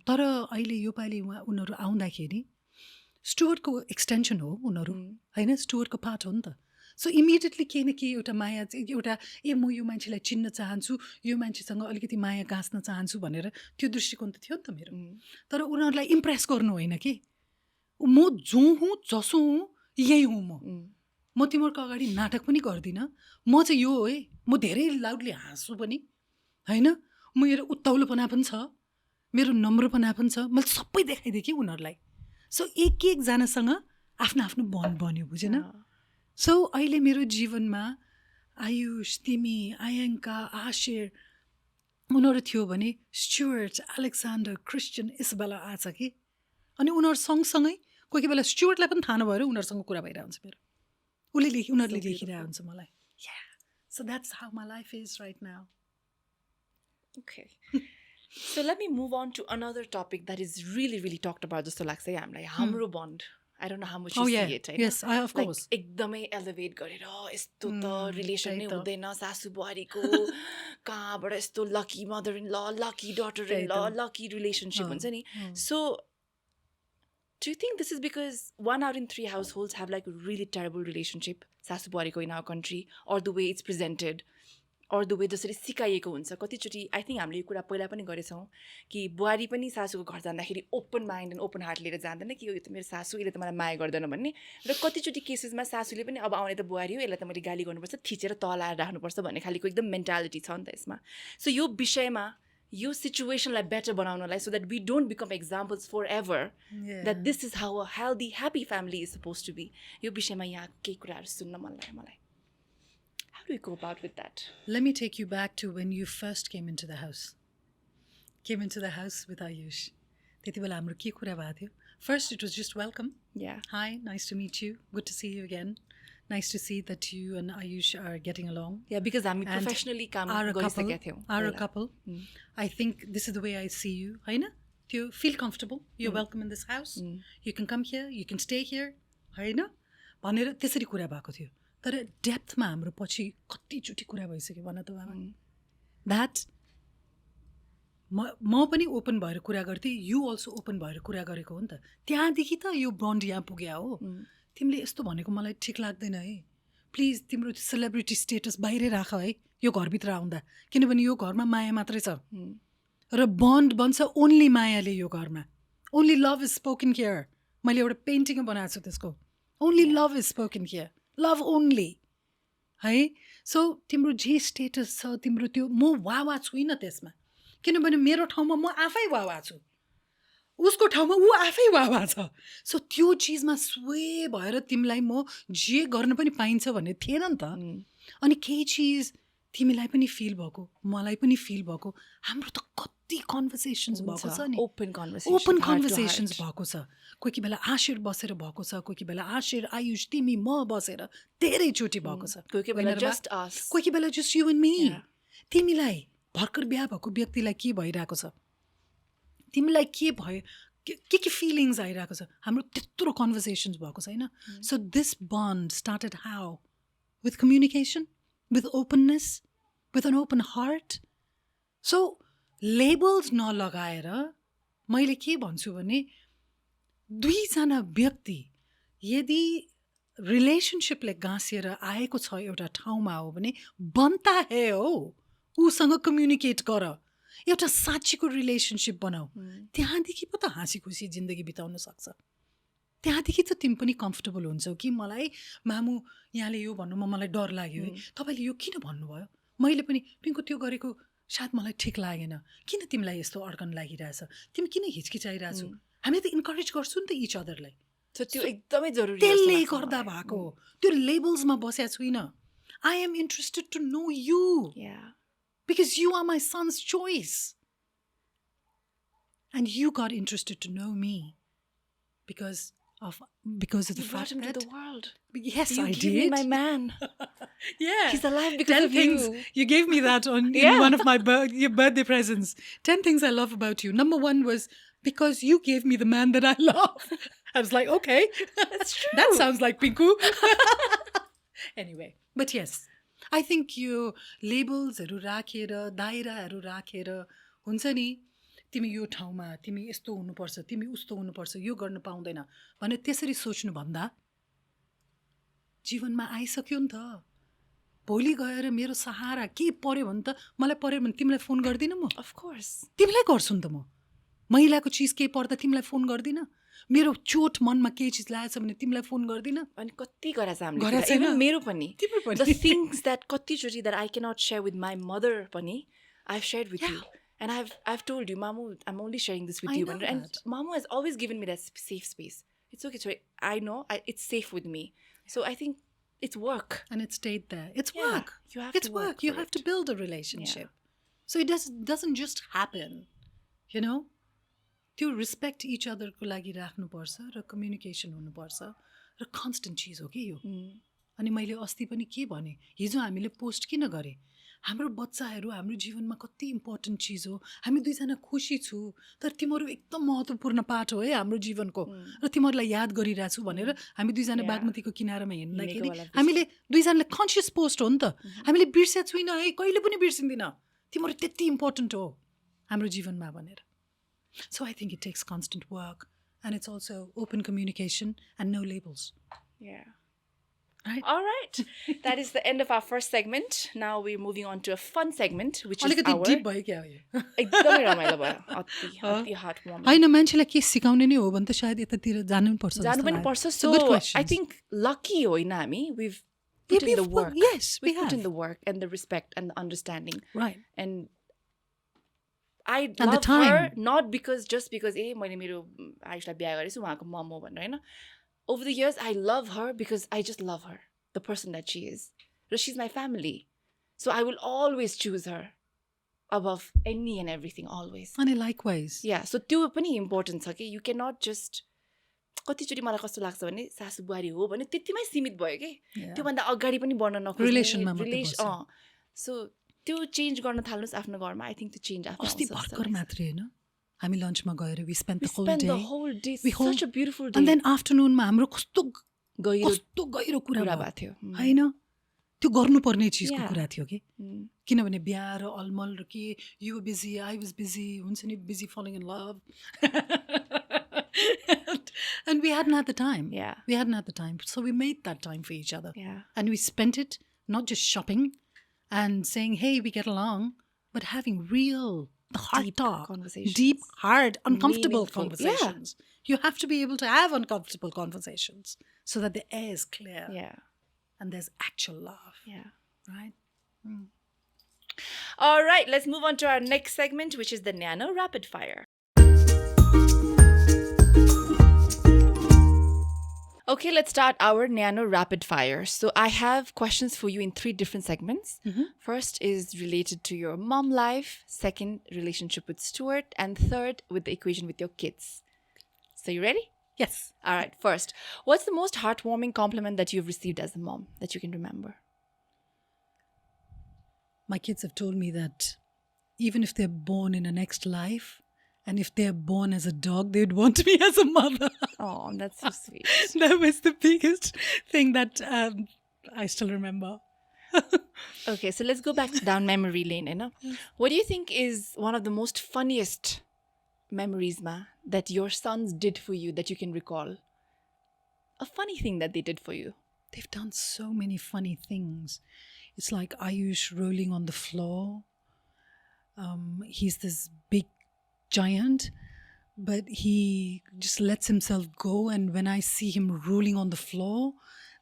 तर अहिले योपालि उनीहरू आउँदाखेरि स्टुअर्टको एक्सटेन्सन हो उनीहरू होइन स्टुअर्टको पार्ट हो नि त सो इमिडिएटली केही न केही एउटा माया एउटा म यो मान्छेलाई चिन्न चाहन्छु यो मान्छेसँग अलिकति माया गाँच्न चाहन्छु भनेर त्यो दृष्टिकोण त थियो नि त मेरो तर उनीहरूलाई इम्प्रेस गर्नु होइन कि म जो हुँ जसो हुँ यही हुँ म तिमीहरूको अगाडि नाटक पनि गर्दिनँ म चाहिँ यो हो है म धेरै लाउडली हाँस्छु पनि होइन मेरो उत्ताउलोपना पनि छ मेरो नम्रपना पनि छ मैले सबै देखाइदिएँ कि उनीहरूलाई सो एकजनासँग आफ्नो आफ्नो बन्ड बन्यो बुझेन सो अहिले मेरो जीवनमा आयुष तिमी आयङ्का आशिर उनीहरू थियो भने स्टुअर्ट एलेक्सान्डर क्रिस्चियन इसबेला आछ कि अनि उनीहरू सँगसँगै कोही कोही बेला स्टुअर्टलाई पनि थाहा नभएर उनीहरूसँग कुरा भइरहेको हुन्छ मेरो उनीहरूले लेखिरहेको हुन्छ मलाई so that's how my life is right now Okay. So let me move on to another topic that is really, really talked about जस्तो लाग्छ है हामीलाई हाम्रो bond. I don't know how much you see it. होइन? Yes, of course. Like, एकदमै elevate गरेर यस्तो त रिलेसन नै हुँदैन सासू बुहारीको कहाँबाट यस्तो लकी मदर इन ल लकी डटर इन ल लकी रिलेसनसिप हुन्छ नि so do you think this is because 1 out in 3 households have like a really terrible relationship सासू बुहारीको in our country or the way it's presented or the way जसरी सिकाइएको हुन्छ कतिचोटि I think हामीले यो कुरा पहिला पनि गरेछौँ कि बुहारी पनि सासूको घर जाँदाखेरि open mind and open heart लिएर जाँदैन कि यो त मेरो सासू यसले त मलाई माया गर्दैन भन्ने र कतिचोटि केसेसमा सासूले पनि अब आउने त बुहारी हो यसलाई त मैले गाली गर्नुपर्छ थिचेर तल आएर राख्नुपर्छ भन्ने खालिको एकदम मेन्टालिटी छ नि त यसमा सो यो विषयमा यो सिचुएसनलाई बेटर बनाउनलाई so that we don't become examples forever that this is how a healthy happy family is suppose to be यो विषयमा यहाँ केही कुराहरू सुन्न मन लाग्यो मलाई How do we go about with that? Let me take you back to when you first came into the house. Came into the house with Ayush. त्यति बेला हाम्रो के कुरा भएको थियो First it was just welcome. Yeah. Hi, nice to meet you. Good to see you again. Nice to see that you and Ayush are getting along. Yeah, because हामी And professionally काम are a गरिसकेका थियौँ Are a couple. I think this is the way I see you. होइन त्यो feel comfortable. You're welcome in this house. You can come here. You can stay here. होइन भनेर त्यसरी कुरा भएको थियो तर डेप्थमा हाम्रो पछि कतिचोटि कुरा भइसक्यो भन त बाबा द्याट म पनि ओपन भएर कुरा गर्थेँ यु अल्सो ओपन भएर कुरा गरेको हो नि त त्यहाँदेखि त यो बन्ड यहाँ पुग्या हो तिमीले यस्तो भनेको मलाई ठिक लाग्दैन है प्लिज तिम्रो सेलिब्रिटी स्टेटस बाहिरै राख है यो घरभित्र आउँदा किनभने यो घरमा माया मात्रै छ र बन्ड बन्छ ओन्ली मायाले यो घरमा only love is spoken here मैले एउटा पेन्टिङ बनाएको छु त्यसको only love is spoken here love only है सो तिम्रो जे स्टेटस छ तिम्रो त्यो म वावा छुइनँ त्यसमा किनभने मेरो ठाउँमा म आफै वावा छु उसको ठाउँमा ऊ आफै वावा छ सो त्यो चिजमा स्वे भएर तिमीलाई म जे गर्न पनि पाइन्छ भन्ने थिएन नि त अनि केही चिज तिमीलाई पनि फिल भएको मलाई पनि फिल भएको हाम्रो त कति कन्भर्सेसन्स भएको छ नि ओपन कन्भर्सेसन्स भएको छ कोही कोही बेला आशिर बसेर भएको छ कोही कोही बेला आशिर आयुष तिमी म बसेर धेरैचोटि भएको छ कोही कोही बेला just us. कोही कोही बेला जस्ट यु एन्ड मी तिमीलाई भर्खर बिहा भएको व्यक्तिलाई के भइरहेको छ तिमीलाई के भयो के फिलिङ्स आइरहेको छ हाम्रो त्यत्रो कन्भर्सेसन्स भएको छ होइन so this bond started how with communication with openness with an open heart so labels नलगाएर मैले के भन्छु भने दुईजना व्यक्ति यदि रिलेसनसिपले गाँसिएर आएको छ एउटा ठाउँमा हो भने बनता है हो उसँग कम्युनिकेट गर एउटा साँच्चीको रिलेसनसिप बनाऊ त्यहाँदेखि पो त हाँसी खुसी जिन्दगी बिताउन सक्छ त्यहाँदेखि त तिमी पनि कम्फर्टेबल हुन्छौ कि मलाई मामु यहाँले यो भन्नुमा मलाई डर लाग्यो है तपाईँले यो किन भन्नुभयो मैले पनि पिङ्कु त्यो गरेको सायद मलाई ठिक लागेन किन तिमीलाई यस्तो अड्कन लागिरहेछ तिमी किन हिचकिचाइरहेछौ हामी त इन्करेज गर्छौँ नि त इच अदरलाई So त्यो एकदमै जरुरी त्यसले गर्दा भएको हो त्यो लेबल्समा बसेको छुइनँ I am interested to know you because you are my son's choice and you got interested to know me because of the You brought fact him that to the world. yes You I gave me did my man. yeah He's alive because 10 of things you. you gave me that on in Yeah. one of my your birthday presents 10 things I love about you number 1 was because you gave me the man that I love I was like okay That's true. that sounds like Pinku anyway but yes I think यो लेबल्सहरू राखेर दायराहरू राखेर हुन्छ नि तिमी यो ठाउँमा तिमी यस्तो हुनुपर्छ तिमी उस्तो हुनुपर्छ यो गर्न पाउँदैन भने त्यसरी सोच्नुभन्दा जीवनमा आइसक्यो नि त भोलि गएर मेरो सहारा के पर्यो भने त मलाई पर्यो भने तिमीलाई फोन गर्दिनँ म Of course. तिमीलाई गर्छु नि त म महिलाको चिज के पर्दा तिमीलाई फोन गर्दिनँ मेरो चोट मनमा केही चिज लागेछ भने तिमीलाई फोन गर्दिनँ अनि कति गरेछ हामीले गरेछ Even होइन? मेरो पनि तिम्रो पनि। the things that कतिचोटि that I cannot share with my mother पनि I've shared with you and I've told you Mamu I'm only sharing this with I you know and that. Mamu has always given me that safe space. It's okay sorry I know it's safe with me so I think it's work. and it stayed there it's Yeah, work you have it's to work you for have it. to build a relationship so it doesn't just happen you know त्यो respect each अदरको लागि राख्नुपर्छ र communication हुनुपर्छ र constant चिज हो कि यो अनि मैले अस्ति पनि के भने हिजो हामीले पोस्ट किन गरेँ हाम्रो बच्चाहरू हाम्रो जीवनमा कति इम्पोर्टेन्ट चिज हो हामी दुईजना खुसी छु तर तिमीहरू एकदम महत्त्वपूर्ण पार्ट हो है हाम्रो जीवनको र तिमीहरूलाई याद गरिरहेछु भनेर हामी दुईजना बागमतीको किनारामा हिँड्दाखेरि हामीले दुईजनाले कन्सियस पोस्ट हो नि त हामीले बिर्सेको छुइनँ है कहिले पनि बिर्सिँदिनँ तिमीहरू त्यति इम्पोर्टेन्ट हो हाम्रो जीवनमा भनेर So I think it takes constant work and it's also open communication and no labels. Yeah. Right? All right. That is the end of our first segment. Now we're moving on to a fun segment which is अलिकति our deep भयो क्या यो एकदमै रमाइलो भयो अति heartwarming. होइन मान्छेलाई के सिकाउने नै हो भने त सायद यतातिर जानु पनि पर्छ जानु पनि पर्छ So good so questions. I think lucky होइन हामी we've put in the work. Yes, we We've put in have. the work and the respect and the understanding Right. and I the love time. her not just because मैले मेरो आयुषलाई बिहा गरेछु उहाँको मम हो भनेर होइन over the years I love her because I just love her the person that she is र she's my family so I will always choose her above any and everything always अनि likewise. yeah so त्यो पनि important छ कि you cannot just कतिचोटि मलाई कस्तो लाग्छ भने सासु बुहारी हो भने त्यतिमै सीमित भयो कि Yeah. त्योभन्दा अगाडि पनि बढ्न नखोज्ने Relationमा मात्रै बस्छ। so त्यो चेन्ज गर्न थाल्नुहोस् आफ्नो घरमा I think त्यो चेन्ज आफ्नो अस्ति भर्खर मात्रै होइन हामी लन्चमा गएर we spent we the whole spent day the whole day We whole- such a beautiful day and then आफ्टरनुनमा हाम्रो कस्तो गहिरो गहिरो कुरा कुरा भयो भएको थियो होइन त्यो गर्नुपर्ने चिजको Yeah. कुरा थियो कि किनभने बिहा र अलमल र के you busy I was busy हुन्छ नि busy falling in love and we hadn't had the time Yeah. we hadn't had the time so we made that time for each other Yeah. and we spent it not just shopping and saying hey we get along but having real the heart Deep talk conversations. deep hard uncomfortable Meaningful. conversations you have to be able to have uncomfortable conversations so that the air is clear yeah and there's actual love yeah right all right let's move on to our next segment which is the Nyano Rapid Fire. Okay, let's start our Nyano Rapid Fire. So I have questions for you in 3 different segments. First is related to your mom life. Second, relationship with Stuart. And third, with the equation with your kids. So you ready? yes All right, first, what's the most heartwarming compliment that you've received as a mom that you can remember? my kids have told me that even if they're born in a next life and if they're born as a dog they'd want me as a mother. Oh, that's so sweet. That was the biggest thing that I still remember. Okay, so let's go back down memory lane, you know. What do you think is one of the most funniest memories, ma, that your sons did for you that you can recall? A funny thing that they did for you. They've done so many funny things. It's like Ayush rolling on the floor. He's this big giant, but he just lets himself go. And when I see him rolling on the floor,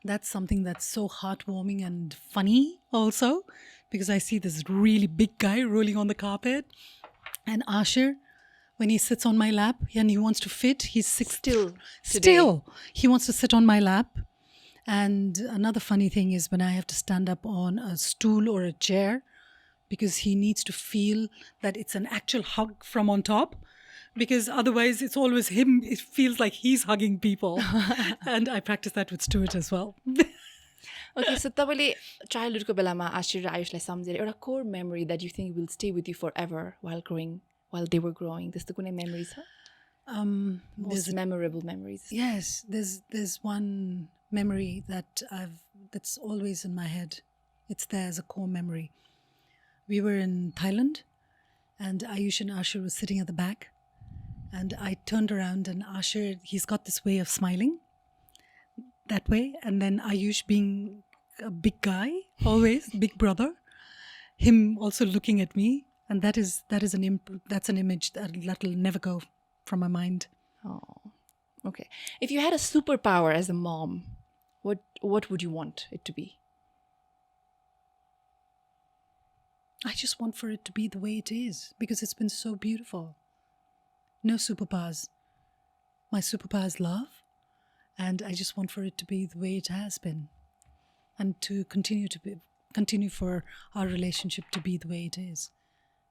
that's something that's so heartwarming and funny also, because I see this really big guy rolling on the carpet. And Asher, when he sits on my lap and he wants to fit, he's Still he wants to sit on my lap. And another funny thing is when I have to stand up on a stool or a chair, because he needs to feel that it's an actual hug from on top, because otherwise it's always him. It feels like he's hugging people. And I practice that with Stuart as well. Okay, so तपाईँले childhood को बेलामा आशिर र आयुषलाई सम्झेर एउटा core memory that you think will stay with you forever while they were growing. त्यस्तो कुनै memory छ? Most memorable memories. Yes, there's one memory that's always in my head. It's there as a core memory. We were in Thailand, and Ayush and Asher were sitting at the back, and I turned around, and Asher, he's got this way of smiling that way, and then Ayush, being a big guy, always big brother, him also looking at me, and that's an image that'll never go from my mind. Oh, okay. If you had a superpower as a mom, what would you want it to be? I just want for it to be the way it is, because it's been so beautiful. No superpowers. My superpower is love, and I just want for it to be the way it has been, and to continue for our relationship to be the way it is.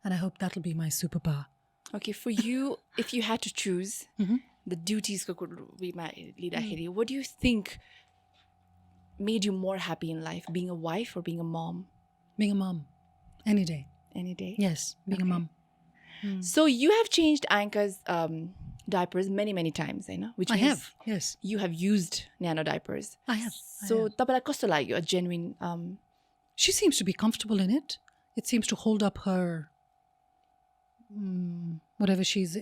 And I hope that'll be my superpower. Okay, for you, if you had to choose the duties को लिँदाखेरि, what do you think made you more happy in life, being a wife or being a mom? Being a mom. Any day. Any day? Yes, being a mom. So you have changed Anka's diapers many, many times, I know. Which I means have, yes. You have used Nyano diapers. I have. So तपाईँलाई कस्तो लाग्यो? A genuine... She seems to be comfortable in it. It seems to hold up her whatever she's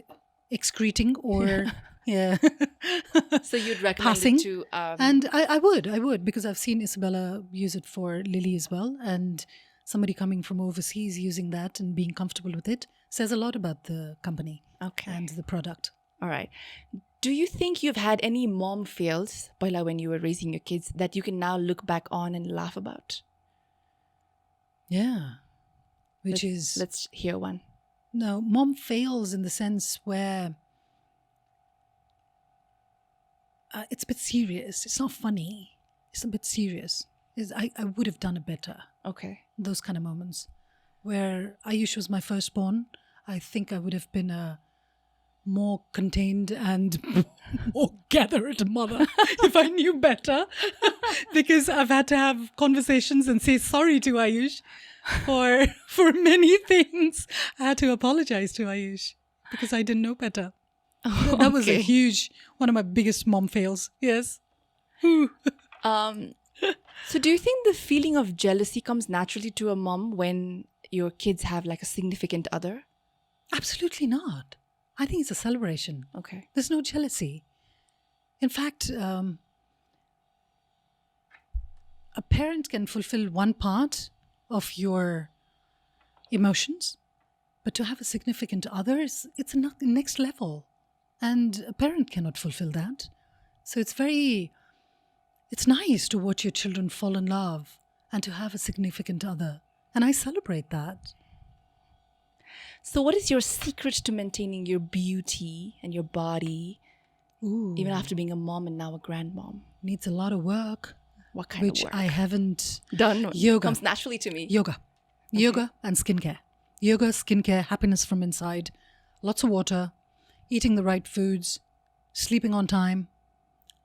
excreting or yeah. So you'd recommend passing. it to... And I would, because I've seen Isabella use it for Lily as well, and somebody coming from overseas using that and being comfortable with it says a lot about the company and the product. All right. Do you think you've had any mom fails, Paila, when you were raising your kids, that you can now look back on and laugh about? Yeah. Let's hear one. No, mom fails in the sense where it's a bit serious. It's not funny. It's a bit serious. I would have done it better. Okay. Those kind of moments. Where Ayush was my firstborn, I think I would have been a more contained and more gathered mother if I knew better. Because I've had to have conversations and say sorry to Ayush for many things. I had to apologize to Ayush because I didn't know better. That was a huge, one of my biggest mom fails. Yes. So do you think the feeling of jealousy comes naturally to a mom when your kids have like a significant other? Absolutely not. I think it's a celebration. Okay. There's no jealousy. In fact, a parent can fulfill one part of your emotions, but to have a significant other, it's a next level. And a parent cannot fulfill that. So it's nice to watch your children fall in love and to have a significant other. And I celebrate that. So what is your secret to maintaining your beauty and your body, even after being a mom and now a grandmom? Needs a lot of work. What kind of work? Which I haven't done. Yoga. Comes naturally to me. Yoga. Okay. Yoga and skincare. Yoga, skincare, happiness from inside, lots of water, eating the right foods, sleeping on time,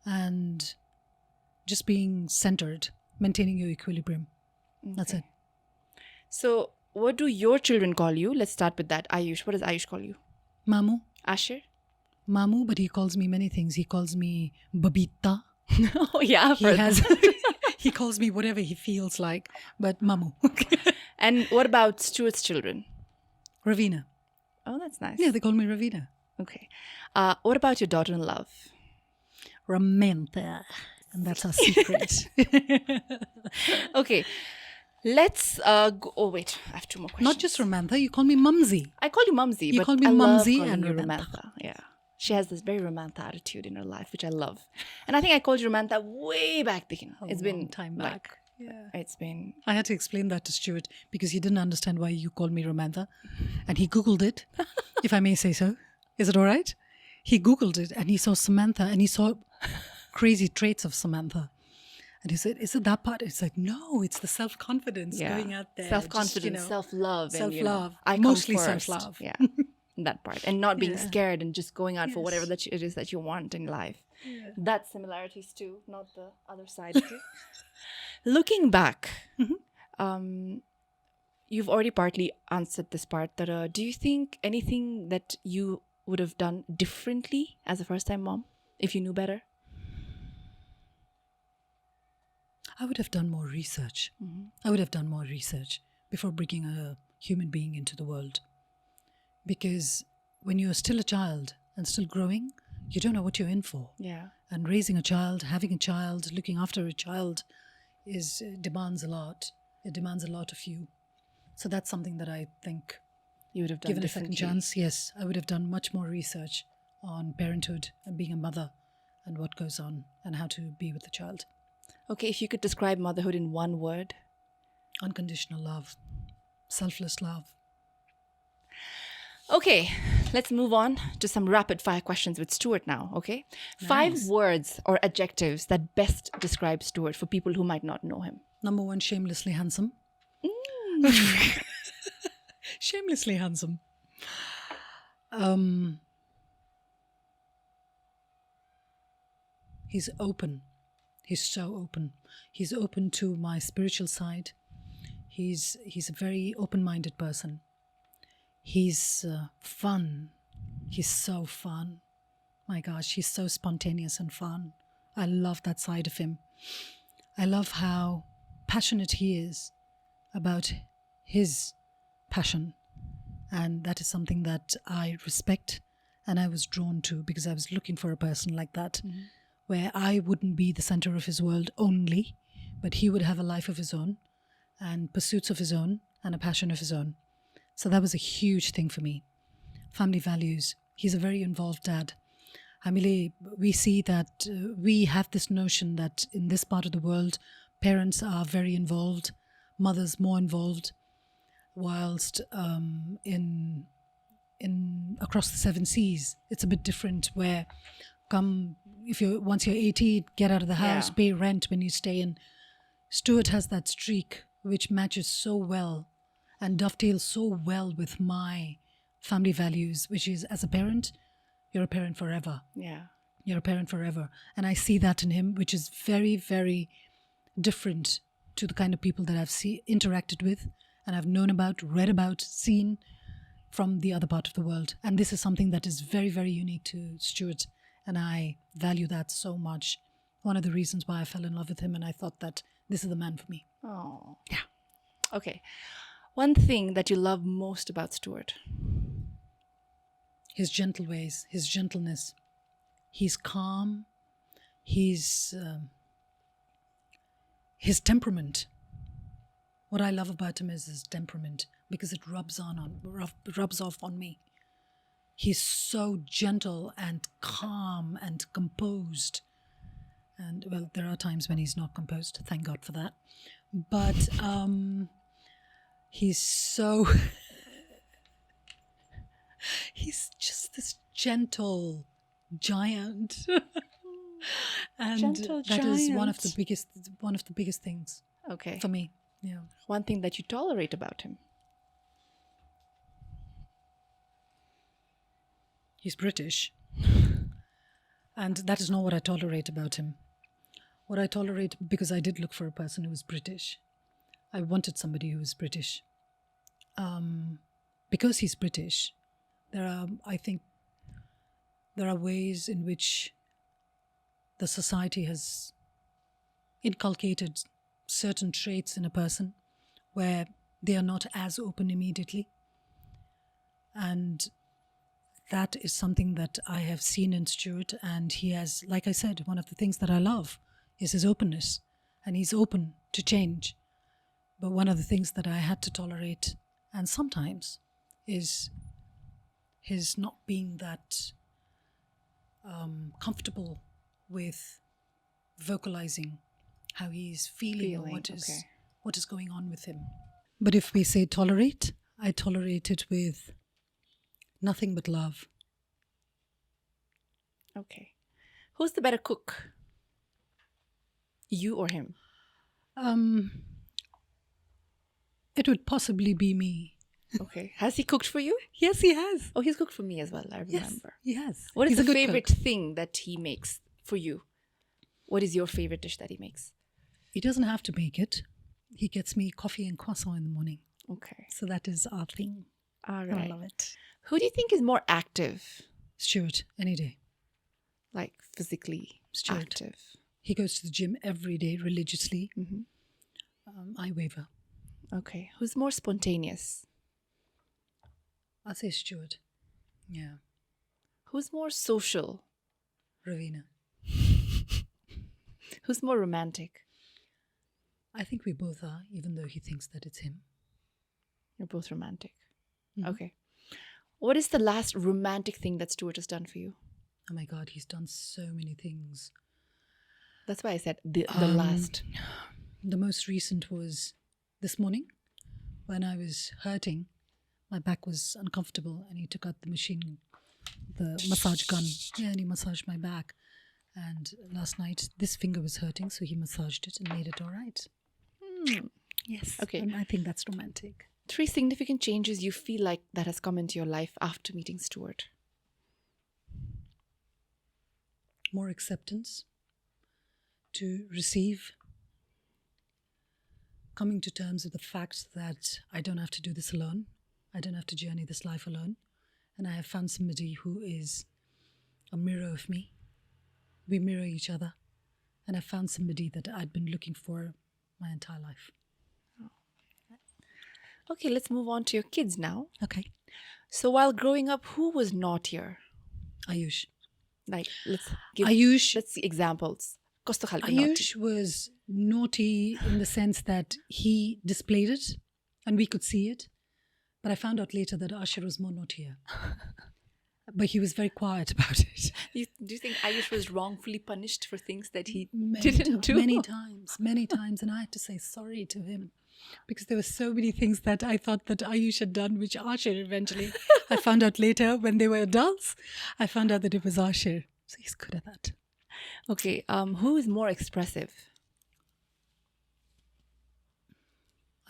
and just being centered, maintaining your equilibrium. Okay. That's it. So what do your children call you? Let's start with that. Ayush. What does Ayush call you? Mamu. Asher? Mamu, but he calls me many things. He calls me Babita. Oh, yeah. He calls me whatever he feels like, but Mamu. And what about Stuart's children? Raveena. Oh, that's nice. Yeah, they call me Raveena. Okay. What about your daughter-in-law? Ramenta. And that's our secret. Okay. Let's go. Oh, wait. I have two more questions. Not just Ramantha, you call me Mumsy. I call you Mumsy, You but call me I love Mumsy calling and you Ramantha. Ramantha. Yeah. She has this very Ramantha attitude in her life, which I love. And I think I called you Ramantha way back then. It's been long time like, back. Yeah. It's been... I had to explain that to Stuart because he didn't understand why you call me Ramantha. And he Googled it, if I may say so. Is it all right? He Googled it and he saw Samantha and he saw crazy traits of Samantha. And he said, is it that part? It's like, no, it's the self-confidence going out there. Self-confidence, just, self-love. self-love. And, I Mostly come first. self-love. Yeah, that part. And not being Yeah. scared and just going out for whatever Yes. it is that you want in life. Yeah. That's similarities too, not the other side. Okay? Looking back, you've already partly answered this part. That do you think anything that you would have done differently as a first-time mom if you knew better? I would have done more research. I would have done more research before bringing a human being into the world. Because when you're still a child and still growing, you don't know what you're in for. Yeah. And raising a child, having a child, looking after a child demands a lot. It demands a lot of you. So that's something that I think, You would have done given a second differently. chance, yes, I would have done much more research on parenthood and being a mother and what goes on and how to be with the child. Okay, if you could describe motherhood in one word. Unconditional love, selfless love. Okay, let's move on to some rapid fire questions with Stuart now, okay? Nice. 5 words or adjectives that best describe Stuart for people who might not know him. Number 1, shamelessly handsome. Shamelessly handsome. He's open. He's so open. He's open to my spiritual side. He's a very open-minded person. He's fun. He's so fun. My gosh, he's so spontaneous and fun. I love that side of him. I love how passionate he is about his passion. And that is something that I respect and I was drawn to because I was looking for a person like that, where I wouldn't be the center of his world only, but he would have a life of his own and pursuits of his own and a passion of his own. So that was a huge thing for me. Family values. He's a very involved dad. We see that we have this notion that in this part of the world, parents are very involved, mothers more involved, whilst in across the 7 seas, it's a bit different. Where once you're 18, get out of the house, Yeah. pay rent when you stay in. Stuart has that streak which matches so well and dovetails so well with my family values, which is, as a parent, you're a parent forever. Yeah. You're a parent forever. And I see that in him, which is very, very different to the kind of people that I've interacted with and I've known about, read about, seen from the other part of the world. And this is something that is very, very unique to Stuart. And I value that so much. One of the reasons why I fell in love with him and I thought that this is the man for me. Oh. Yeah. Okay. One thing that you love most about Stuart. His gentle ways, his gentleness. He's calm. His temperament. What I love about him is his temperament because it rubs off on me. He's so gentle and calm and composed. And well, there are times when he's not composed. Thank God for that. But he's so... he's just this gentle giant. And Gentle that is one of giant. the biggest things Okay. for me. Yeah. One thing that you tolerate about him. He's British. And that is not what I tolerate about him. What I tolerate, because I did look for a person who was British. I wanted somebody who was British. Because he's British, I think there are ways in which the society has inculcated certain traits in a person where they are not as open immediately. And that is something that I have seen in Stuart, and he has, like I said, one of the things that I love is his openness, and he's open to change. But one of the things that I had to tolerate, and sometimes, is his not being that comfortable with vocalizing how he's feeling or what is going on with him. But if we say tolerate, I tolerate it with nothing but love. Okay. Who's the better cook? You or him? It would possibly be me. Okay. Has he cooked for you? Yes, he has. Oh, he's cooked for me as well, I Yes, remember. he has. What is He's a the good favorite cook. thing that he makes for you? What is your favorite dish that he makes? He doesn't have to make it. He gets me coffee and croissant in the morning. Okay. So that is our thing. All And I right. love it. Who do you think is more active? Stuart, any day. Like physically Stuart. active? He goes to the gym every day religiously. Mhm. I waver. Okay. Who's more spontaneous? I'll say Stuart. Yeah. Who's more social? Raveena. Who's more romantic? I think we both are, even though he thinks that it's him. You're both romantic. Mhm. Okay. What is the last romantic thing that Stuart has done for you? Oh my God, he's done so many things. That's why I said the last. The most recent was this morning when I was hurting. My back was uncomfortable and he took out the machine, the massage gun. Yeah, and he massaged my back. And last night, this finger was hurting, so he massaged it and made it all right. Yes. Okay. And I think that's romantic. 3 significant changes you feel like that has come into your life after meeting Stuart. More acceptance to receive, coming to terms with the fact that I don't have to do this alone. I don't have to journey this life alone. And I have found somebody who is a mirror of me. We mirror each other. And I found somebody that I'd been looking for my entire life. Okay, let's move on to your kids now. Okay. So while growing up, who was naughtier? Ayush. Like, let's give let's see examples. Kasto khalko naughty? Ayush was naughty in the sense that he displayed it and we could see it. But I found out later that Ashir was more naughtier. But he was very quiet about it. Do you think Ayush was wrongfully punished for things that he Many didn't do? Many times. And I had to say sorry to him because there were so many things that I thought that Ayush had done, which Ashir eventually, I found out later when they were adults, I found out that it was Ashir. So he's good at that. Okay, who is more expressive?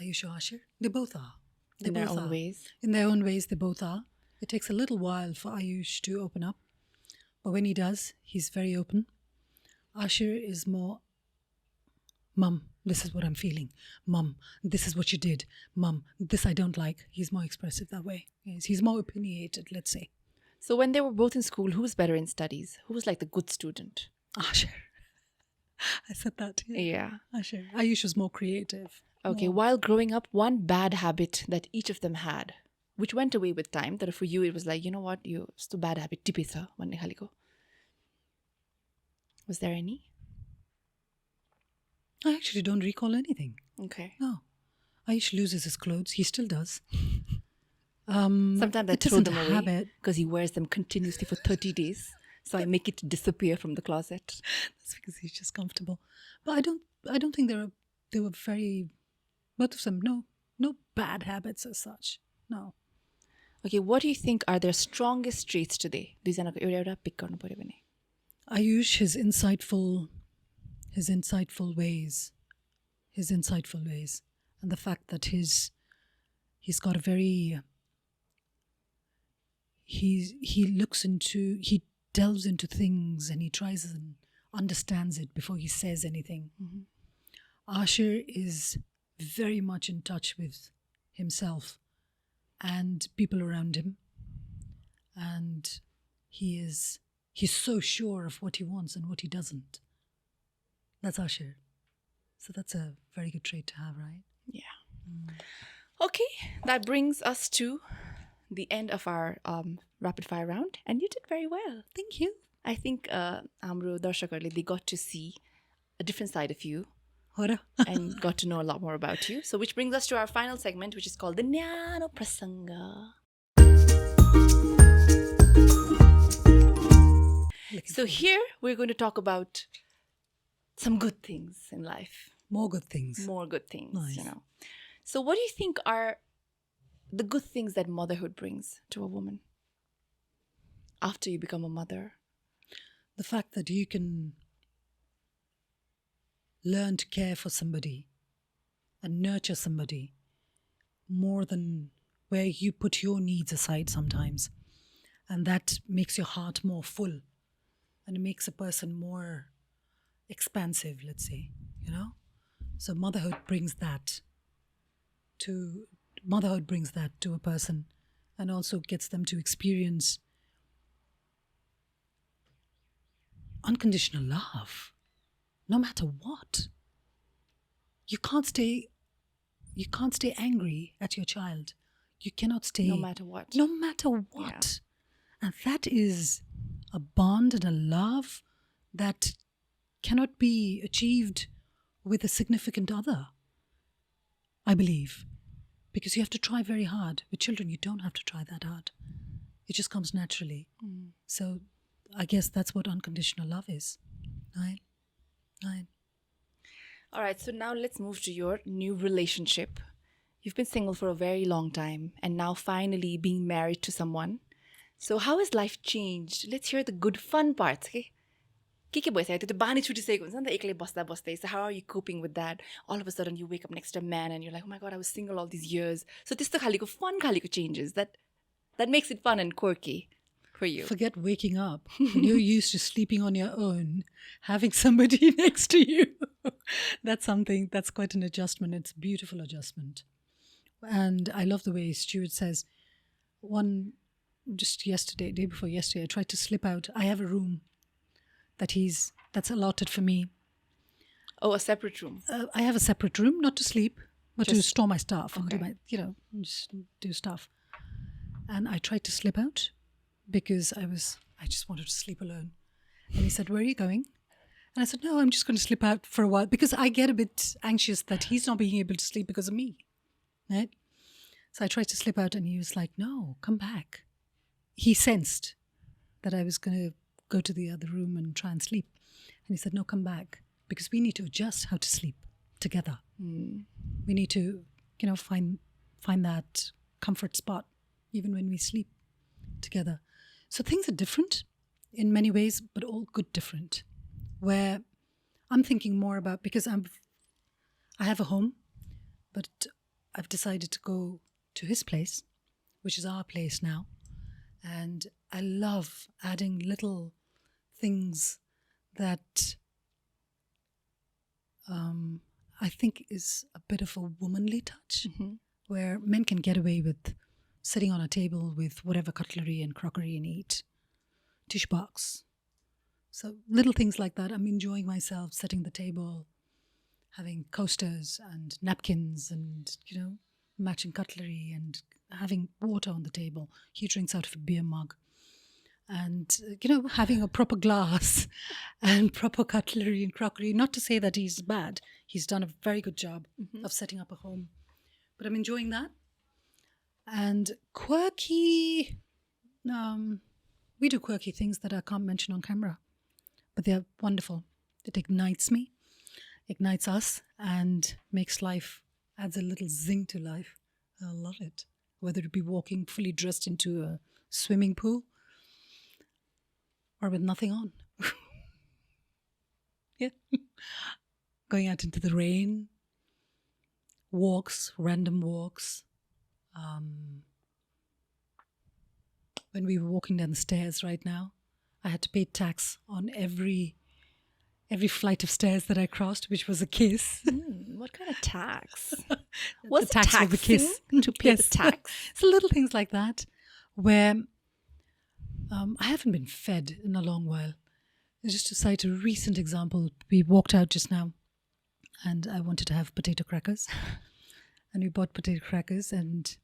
Ayush or Ashir? They both are. They In their both own are. ways? In their own ways, they both are. It takes a little while for Ayush to open up. But when he does, he's very open. Ashir is more, Mum, this is what I'm feeling. Mum, this is what you did. Mum, this I don't like. He's more expressive that way. He's more opinionated, let's say. So when they were both in school, who was better in studies? Who was like the good student? Ashir. I said that. Yeah. Ashir. Ayush was more creative. Okay, while growing up, one bad habit that each of them had, which went away with time, that for you it was like, you know what, it's a bad habit. Tipesa, manne khaliko. Was there any? I actually don't recall anything. Okay. No. Ayush loses his clothes. He still does. Sometimes I it throw isn't them a away habit. because he wears them continuously for 30 days. So I make it disappear from the closet. That's because he's just comfortable. But I don't think they were very, both of them, no bad habits as such. No. Okay, what do you think are their strongest traits today? दुईजनाको एउटा एउटा pick गर्नु पर्यो भने. Ayush, his insightful ways, and the fact that he's got a very, he delves into things and he tries and understands it before he says anything. Mm-hmm. Ashir is very much in touch with himself and people around him, and he's so sure of what he wants and what he doesn't. That's Ashir. So that's a very good trait to have, right? Yeah. Okay, that brings us to the end of our rapid fire round, and you did very well. Thank you. I think हाम्रो दर्शकहरूले they got to see a different side of you Hora. and got to know a lot more about you. So which brings us to our final segment, which is called the Nyano Prasanga. So here we're going to talk about some good things in life. More good things. More good things, Nice. you know. So what do you think are the good things that motherhood brings to a woman after you become a mother? The fact that you can learn to care for somebody and nurture somebody more than where you put your needs aside sometimes. And that makes your heart more full and it makes a person more expansive, let's say, you know? So motherhood brings that to a person and also gets them to experience unconditional love, no matter what. You can't stay angry at your child. You cannot stay No matter what. No matter what. And that is a bond and a love that cannot be achieved with a significant other, I believe. Because you have to try very hard. With children, you don't have to try that hard. It just comes naturally. So I guess that's what unconditional love is. Right? All right, so now let's move to your new relationship. You've been single for a very long time and now finally being married to someone. So how has life changed? Let's hear the good fun parts. Okay? के भइसक्यो त्यो त बानी छुटिसकेको हुन्छ नि त एक्लै बस्दा बस्दै. So how are you coping with that? All of a sudden you wake up next to a man and you're like, oh my god, I was single all these years. So त्यस्तो खालीको fun खालीको changes that makes it fun and quirky for you. Forget waking up. When you're used to sleeping on your own, having somebody next to you. That's quite an adjustment. It's a beautiful adjustment. And I love the way Stuart says, day before yesterday, I tried to slip out. I have a room that's allotted for me. Oh, a separate room. I have a separate room, not to sleep, but to Just- store my stuff and do Okay. just do stuff. And I tried to slip out because I just wanted to sleep alone. And he said, "Where are you going?" And I said, "No, I'm just going to slip out for a while because I get a bit anxious that he's not being able to sleep because of me." Right? So I tried to slip out and he was like, "No, come back." He sensed that I was going to go to the other room and try and sleep. And he said, "No, come back because we need to adjust how to sleep together. We need to, find that comfort spot even when we sleep together." So things are different in many ways, but all good different. Where I'm thinking more about, because I have a home, but I've decided to go to his place, which is our place now. And I love adding little things that I think is a bit of a womanly touch, where men can get away with sitting on a table with whatever cutlery and crockery and eat, dish box. So little things like that. I'm enjoying myself setting the table, having coasters and napkins and, matching cutlery and having water on the table. He drinks out of a beer mug. And, having a proper glass and proper cutlery and crockery. Not to say that he's bad. He's done a very good job of setting up a home. But I'm enjoying that. And quirky, we do quirky things that I can't mention on camera. But they're wonderful. It ignites me, ignites us, and makes life, adds a little zing to life. I love it. Whether it be walking fully dressed into a swimming pool or with nothing on. Yeah. Going out into the rain, walks, random walks. When we were walking down the stairs right now, I had to pay tax on every flight of stairs that I crossed, which was a kiss. What kind of tax? What's The tax for the kiss. to pay Yes. the tax? So little things like that, where I haven't been fed in a long while. Just to cite a recent example, we walked out just now and I wanted to have potato crackers. And we bought potato crackers, and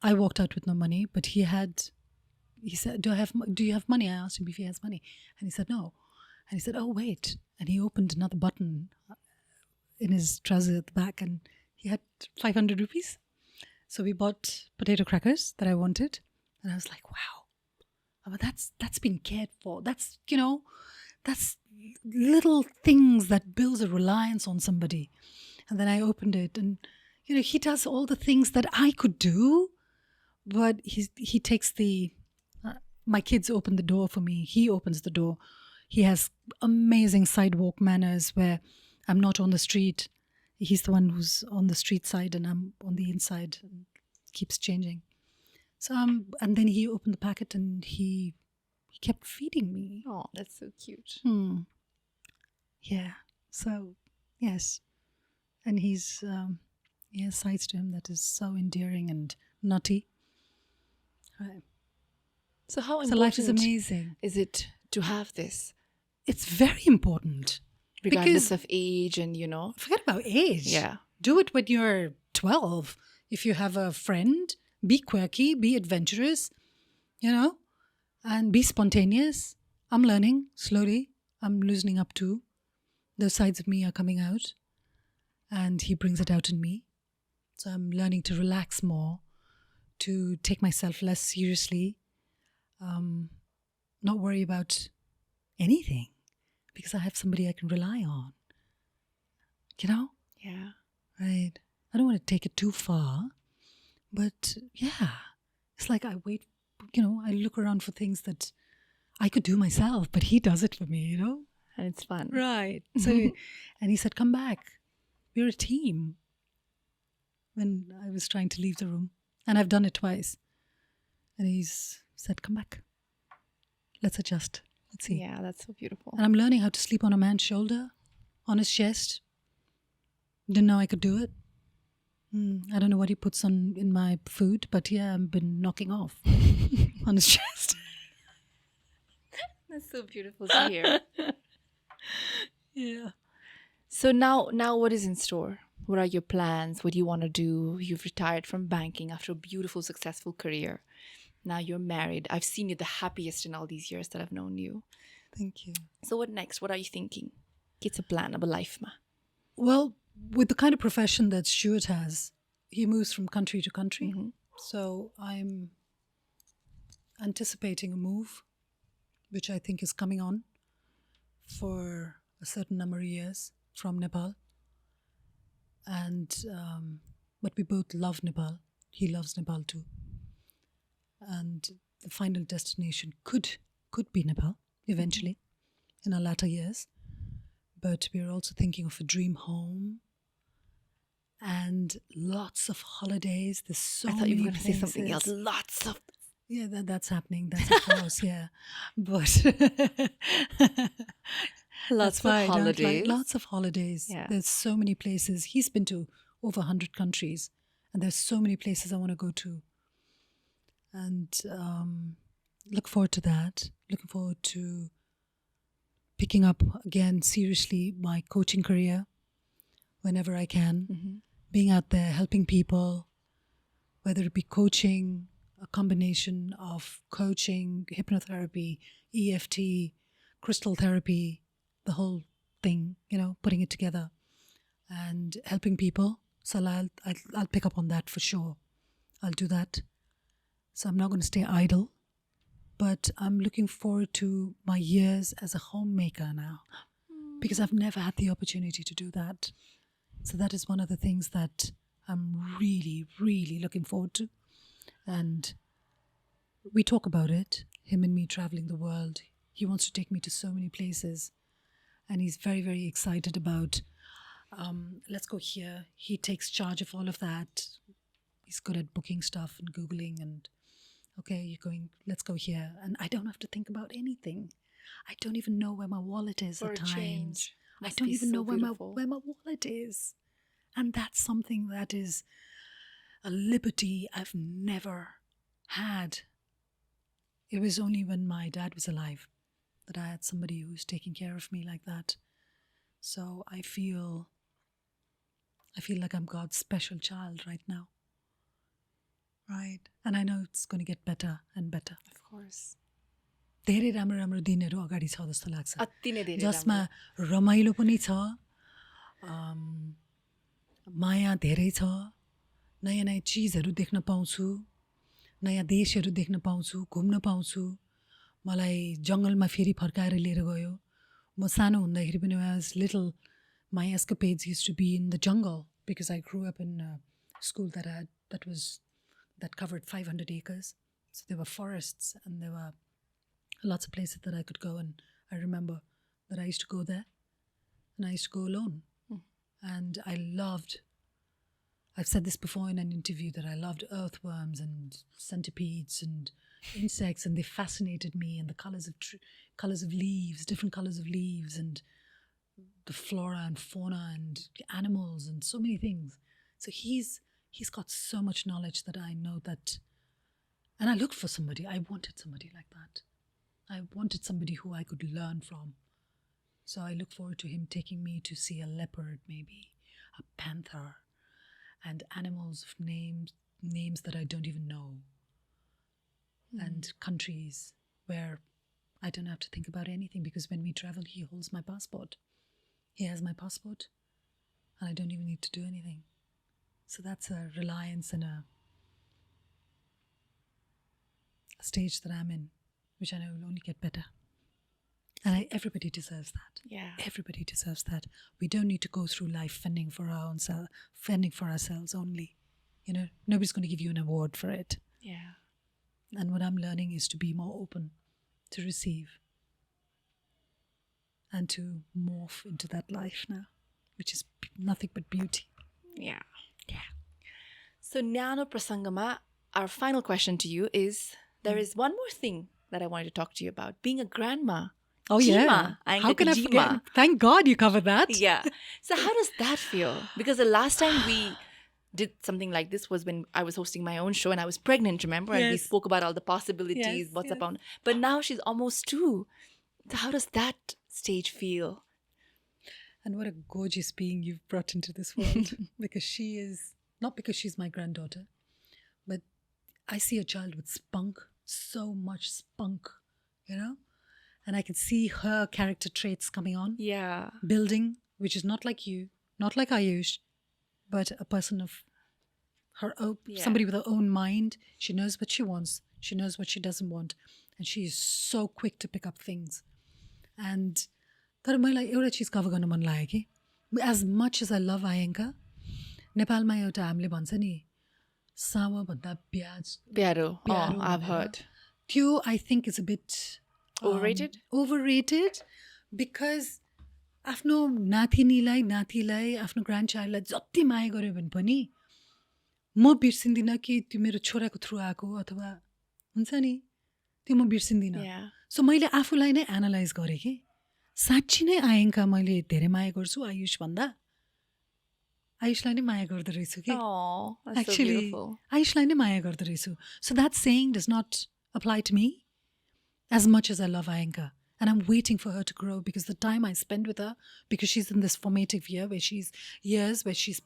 I walked out with no money, but he said, do you have money? I asked him if he has money, and he said no. And he said, oh wait, and he opened another button in his trouser at the back, and he had 500 rupees. So we bought potato crackers that I wanted, and I was like, wow, that's been cared for. That's little things that builds a reliance on somebody. And then I opened it, and he does all the things that I could do, but he takes my kids open the door for me. He opens the door. He has amazing sidewalk manners where I'm not on the street. He's the one who's on the street side, and I'm on the inside, and keeps changing. So and then he opened the packet, and he kept feeding me. Oh, that's so cute. Yeah. So yes, and he has sides to him that is so endearing and nutty. Right. So how So important life is amazing. is it to have this, It's very important. regardless Because of age and, forget about age. Yeah. Do it when you're 12. If you have a friend, be quirky, be adventurous, and be spontaneous. I'm learning slowly. I'm loosening up too. Those sides of me are coming out, and he brings it out in me. So I'm learning to relax more, to take myself less seriously, not worry about anything, because I have somebody I can rely on. Yeah. Right. I don't want to take it too far, but yeah, it's like I wait, I look around for things that I could do myself, but he does it for me, And it's fun. Right. So, and he said, come back. We're a team. When I was trying to leave the room, and I've done it twice. And he's said, come back. Let's adjust. Let's see. Yeah, that's so beautiful. And I'm learning how to sleep on a man's shoulder, on his chest. Didn't know I could do it. I don't know what he puts in my food, but yeah, I've been knocking off on his chest. That's so beautiful to hear. Yeah. So now what is in store? What are your plans? What do you want to do? You've retired from banking after a beautiful, successful career. Now you're married. I've seen you the happiest in all these years that I've known you. Thank you. So what next? What are you thinking? It's a plan of a life, ma. Well, with the kind of profession that Stuart has, he moves from country to country. So I'm anticipating a move, which I think is coming on for a certain number of years from Nepal. And but we both love Nepal. He loves Nepal too. And the final destination could be Nepal eventually in our latter years. But we're also thinking of a dream home and lots of holidays. There's so I thought you many were going to say something else. places. Lots of... Yeah, that's happening. That's of course, yeah. But Lots of why I don't holidays. lots of holidays. Yeah. There's so many places. He's been to over 100 countries, and there's so many places I want to go to. And look forward to that. Looking forward to picking up again seriously my coaching career whenever I can. Being out there, helping people, whether it be coaching, a combination of coaching, hypnotherapy, EFT, crystal therapy, the whole thing, putting it together and helping people. So I'll pick up on that for sure. I'll do that. So I'm not going to stay idle, but I'm looking forward to my years as a homemaker now, because I've never had the opportunity to do that. So that is one of the things that I'm really, really looking forward to. And we talk about it, him and me traveling the world. He wants to take me to so many places. And he's very, very excited about, let's go here. He takes charge of all of that. He's good at booking stuff and Googling and, okay, you're going, let's go here. And I don't have to think about anything. I don't even know where my wallet is For at a times. change. I Must don't be even so know where beautiful. my wallet is. And that's something that is a liberty I've never had. It was only when my dad was alive that I had somebody who was taking care of me like that. So I feel like I'm God's special child right now. Right? And I know it's going to get better and better. Of course. धेरै राम्रो राम्रो दिनहरू अगाडि छ जस्तो लाग्छ अति नै धेरै जसमा रमाइलो पनि छ माया धेरै छ नयाँ नयाँ चिजहरू देख्न पाउँछु नयाँ देशहरू देख्न पाउँछु घुम्न पाउँछु मलाई जङ्गलमा फेरि फर्काएर लिएर गयो म सानो हुँदाखेरि पनि I was little my escapades used to be in the jungle because I grew up in a school that covered 500 acres. So there were forests and there were lots of places that I could go, and I remember that I used to go there and I used to go alone. And I've said this before in an interview, that I loved earthworms and centipedes and insects, and they fascinated me, and the colors of leaves, different colors of leaves, and the flora and fauna and animals and so many things. So he's got so much knowledge that I know that, and I looked for somebody. I wanted somebody like that. I wanted somebody who I could learn from. So I look forward to him taking me to see a leopard, maybe a panther, and animals of names that I don't even know, and countries where I don't have to think about anything, because when we travel, he holds my passport. He has my passport, and I don't even need to do anything. So that's a reliance and a stage that I'm in, which I know will only get better. And everybody deserves that. Yeah. Everybody deserves that. We don't need to go through life fending for ourselves only. You know, nobody's going to give you an award for it. Yeah. And what I'm learning is to be more open, to receive, and to morph into that life now, which is nothing but beauty. Yeah. Yeah. So Nyano Prasangama, our final question to you is, there is one more thing that I wanted to talk to you about, being a grandma. Oh, Jima, yeah. How can I Jima. forget? Thank God you covered that. Yeah. So how does that feel? Because the last time we did something like this was when I was hosting my own show and I was pregnant, remember? And we Yes. spoke about all the possibilities, Yes, what's yes. up. But now she's almost 2. So how does that stage feel? And what a gorgeous being you've brought into this world. Because she is, not because she's my granddaughter, but I see a child with spunk, so much spunk, you know? And I can see her character traits coming on. Yeah. Building, which is not like you, not like Ayush, but a person of her own, somebody with her own mind. She knows what she wants. She knows what she doesn't want. And she is so quick to pick up things. And तर मलाई एउटा चिज cover गर्न मन लाग्यो कि, as much as I love Ayanka, नेपालमा एउटा हामीले भन्छ नि, सावा भन्दा प्याज Pyaro. प्यारो Oh, I've भनेर. heard. त्यो I think is a bit Overrated? Overrated, because आफ्नो नातिलाई आफ्नो ग्रान्डचाइल्डलाई जति माया गर्यो भने पनि म बिर्सिन्दिनँ कि त्यो मेरो छोराको थ्रु आएको अथवा हुन्छ नि, त्यो म बिर्सिन्दिनँ. Yeah. सो मैले आफूलाई नै एनालाइज गरेँ कि साँच्ची नै आयङ्का मैले धेरै माया गर्छु आयुष भन्दा, आयुषलाई नै माया गर्दो रहेछु कि. Oh, that's so Actually, beautiful. आयुषलाई नै माया गर्दो रहेछु. So that saying does not apply to me as much as I love Ayanka. And I'm waiting for her to grow, because the time I spend with her, because she's in this formative year where she's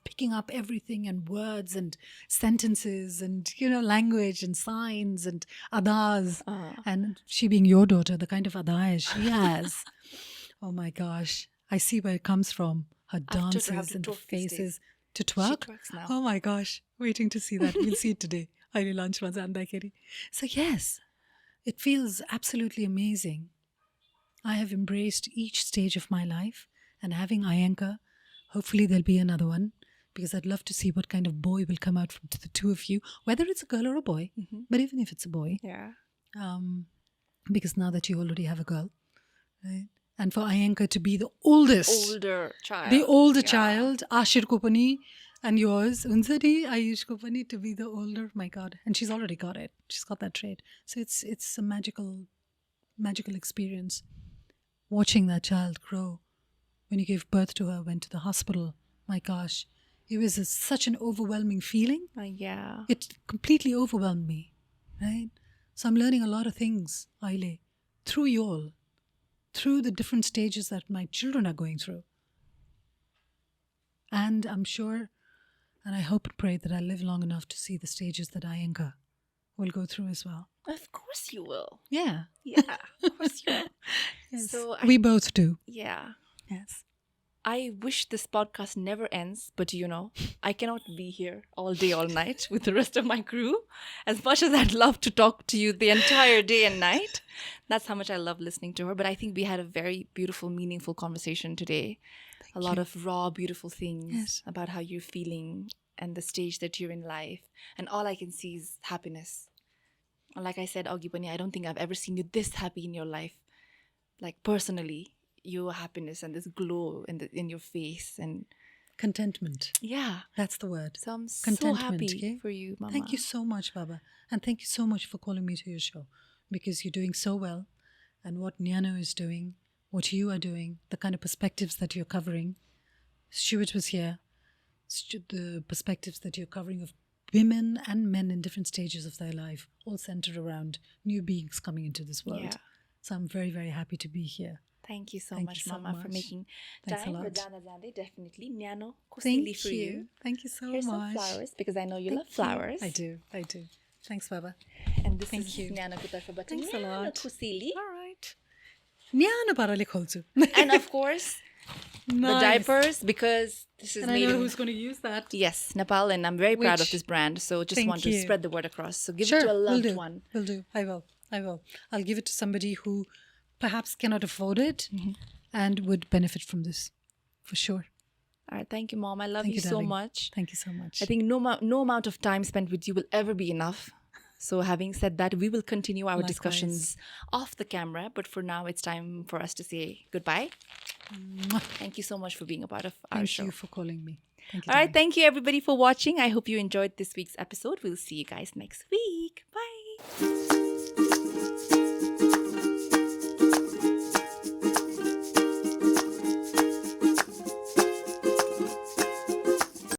picking up everything and words and sentences and, you know, language and signs and adas. And she being your daughter, the kind of adas she has. Oh my gosh. I see where it comes from. Her I have to dances and the twerk these days. faces. To twerk? She twerks now. Oh my gosh. Waiting to see that. We'll see it today. I'll lunch once. So yes, it feels absolutely amazing. I have embraced each stage of my life, and having Ayanka, hopefully there'll be another one, because I'd love to see what kind of boy will come out from the two of you, whether it's a girl or a boy, but even if it's a boy, Yeah. because now that you already have a girl, right? And for Ayanka to be the oldest, Older child. the older Yeah. child, Ashirko pani and yours, Unzari, Ayushko pani, to be the older, my God. And she's already got it. She's got that trait. So it's a magical experience. Watching that child grow. When you gave birth to her, went to the hospital, my gosh, it was such an overwhelming feeling. Yeah. It completely overwhelmed me, right? So I'm learning a lot of things, Aile, through you all, through the different stages that my children are going through. And I'm sure, and I hope and pray that I live long enough to see the stages that Iyengar will go through as well. Of course you will. Yeah. Yeah, of course you will. Yes. So we both do. Yeah. Yes. I wish this podcast never ends, but I cannot be here all day, all night with the rest of my crew. As much as I'd love to talk to you the entire day and night, that's how much I love listening to her. But I think we had a very beautiful, meaningful conversation today. A lot of raw, beautiful things about how you're feeling and the stage that you're in life. And all I can see is happiness. And like I said, Augie Pani, I don't think I've ever seen you this happy in your life. Like personally. Your happiness and this glow in your face and contentment. Yeah, that's the word. So I'm so happy for you, Mama. Thank you so much, Baba, and thank you so much for calling me to your show, because you're doing so well, and what Nyano is doing, what you are doing, the kind of perspectives that you're covering. Stuart was here. The perspectives that you're covering of women and men in different stages of their life, all centered around new beings coming into this world. Yeah. So I'm very, very happy to be here. Thank you so much, Mama, for making Thanks time. a lot. Definitely. Nyano, Thank for you. Thank you so Here's much. Some flowers, because I know you Thank love flowers. I do. Thanks, Baba. And this Thank is you. Nyano ko tarfबाट Thanks a Nyano lot. Kusili. All right. Nyano parale kholchu. And of course, the diapers, because this is and made I know in... who's going to use that. Yes, Nepal, and I'm very proud of this brand. So just Thank want to you. spread the word across. So give Sure, it to a loved will do. one. Will do. I will. I'll give it to somebody who perhaps cannot afford it and would benefit from this, for sure. All right, thank you, Mom. I love Thank you so darling. much. Thank you so much. I think no amount of time spent with you will ever be enough. So having said that, we will continue our Likewise. discussions off the camera. But for now, it's time for us to say goodbye. Mwah. Thank you so much for being a part of our Thank show. you for calling me. Thank you. All right, darling. thank you everybody for watching. I hope you enjoyed this week's episode. We'll see you guys next week. Bye.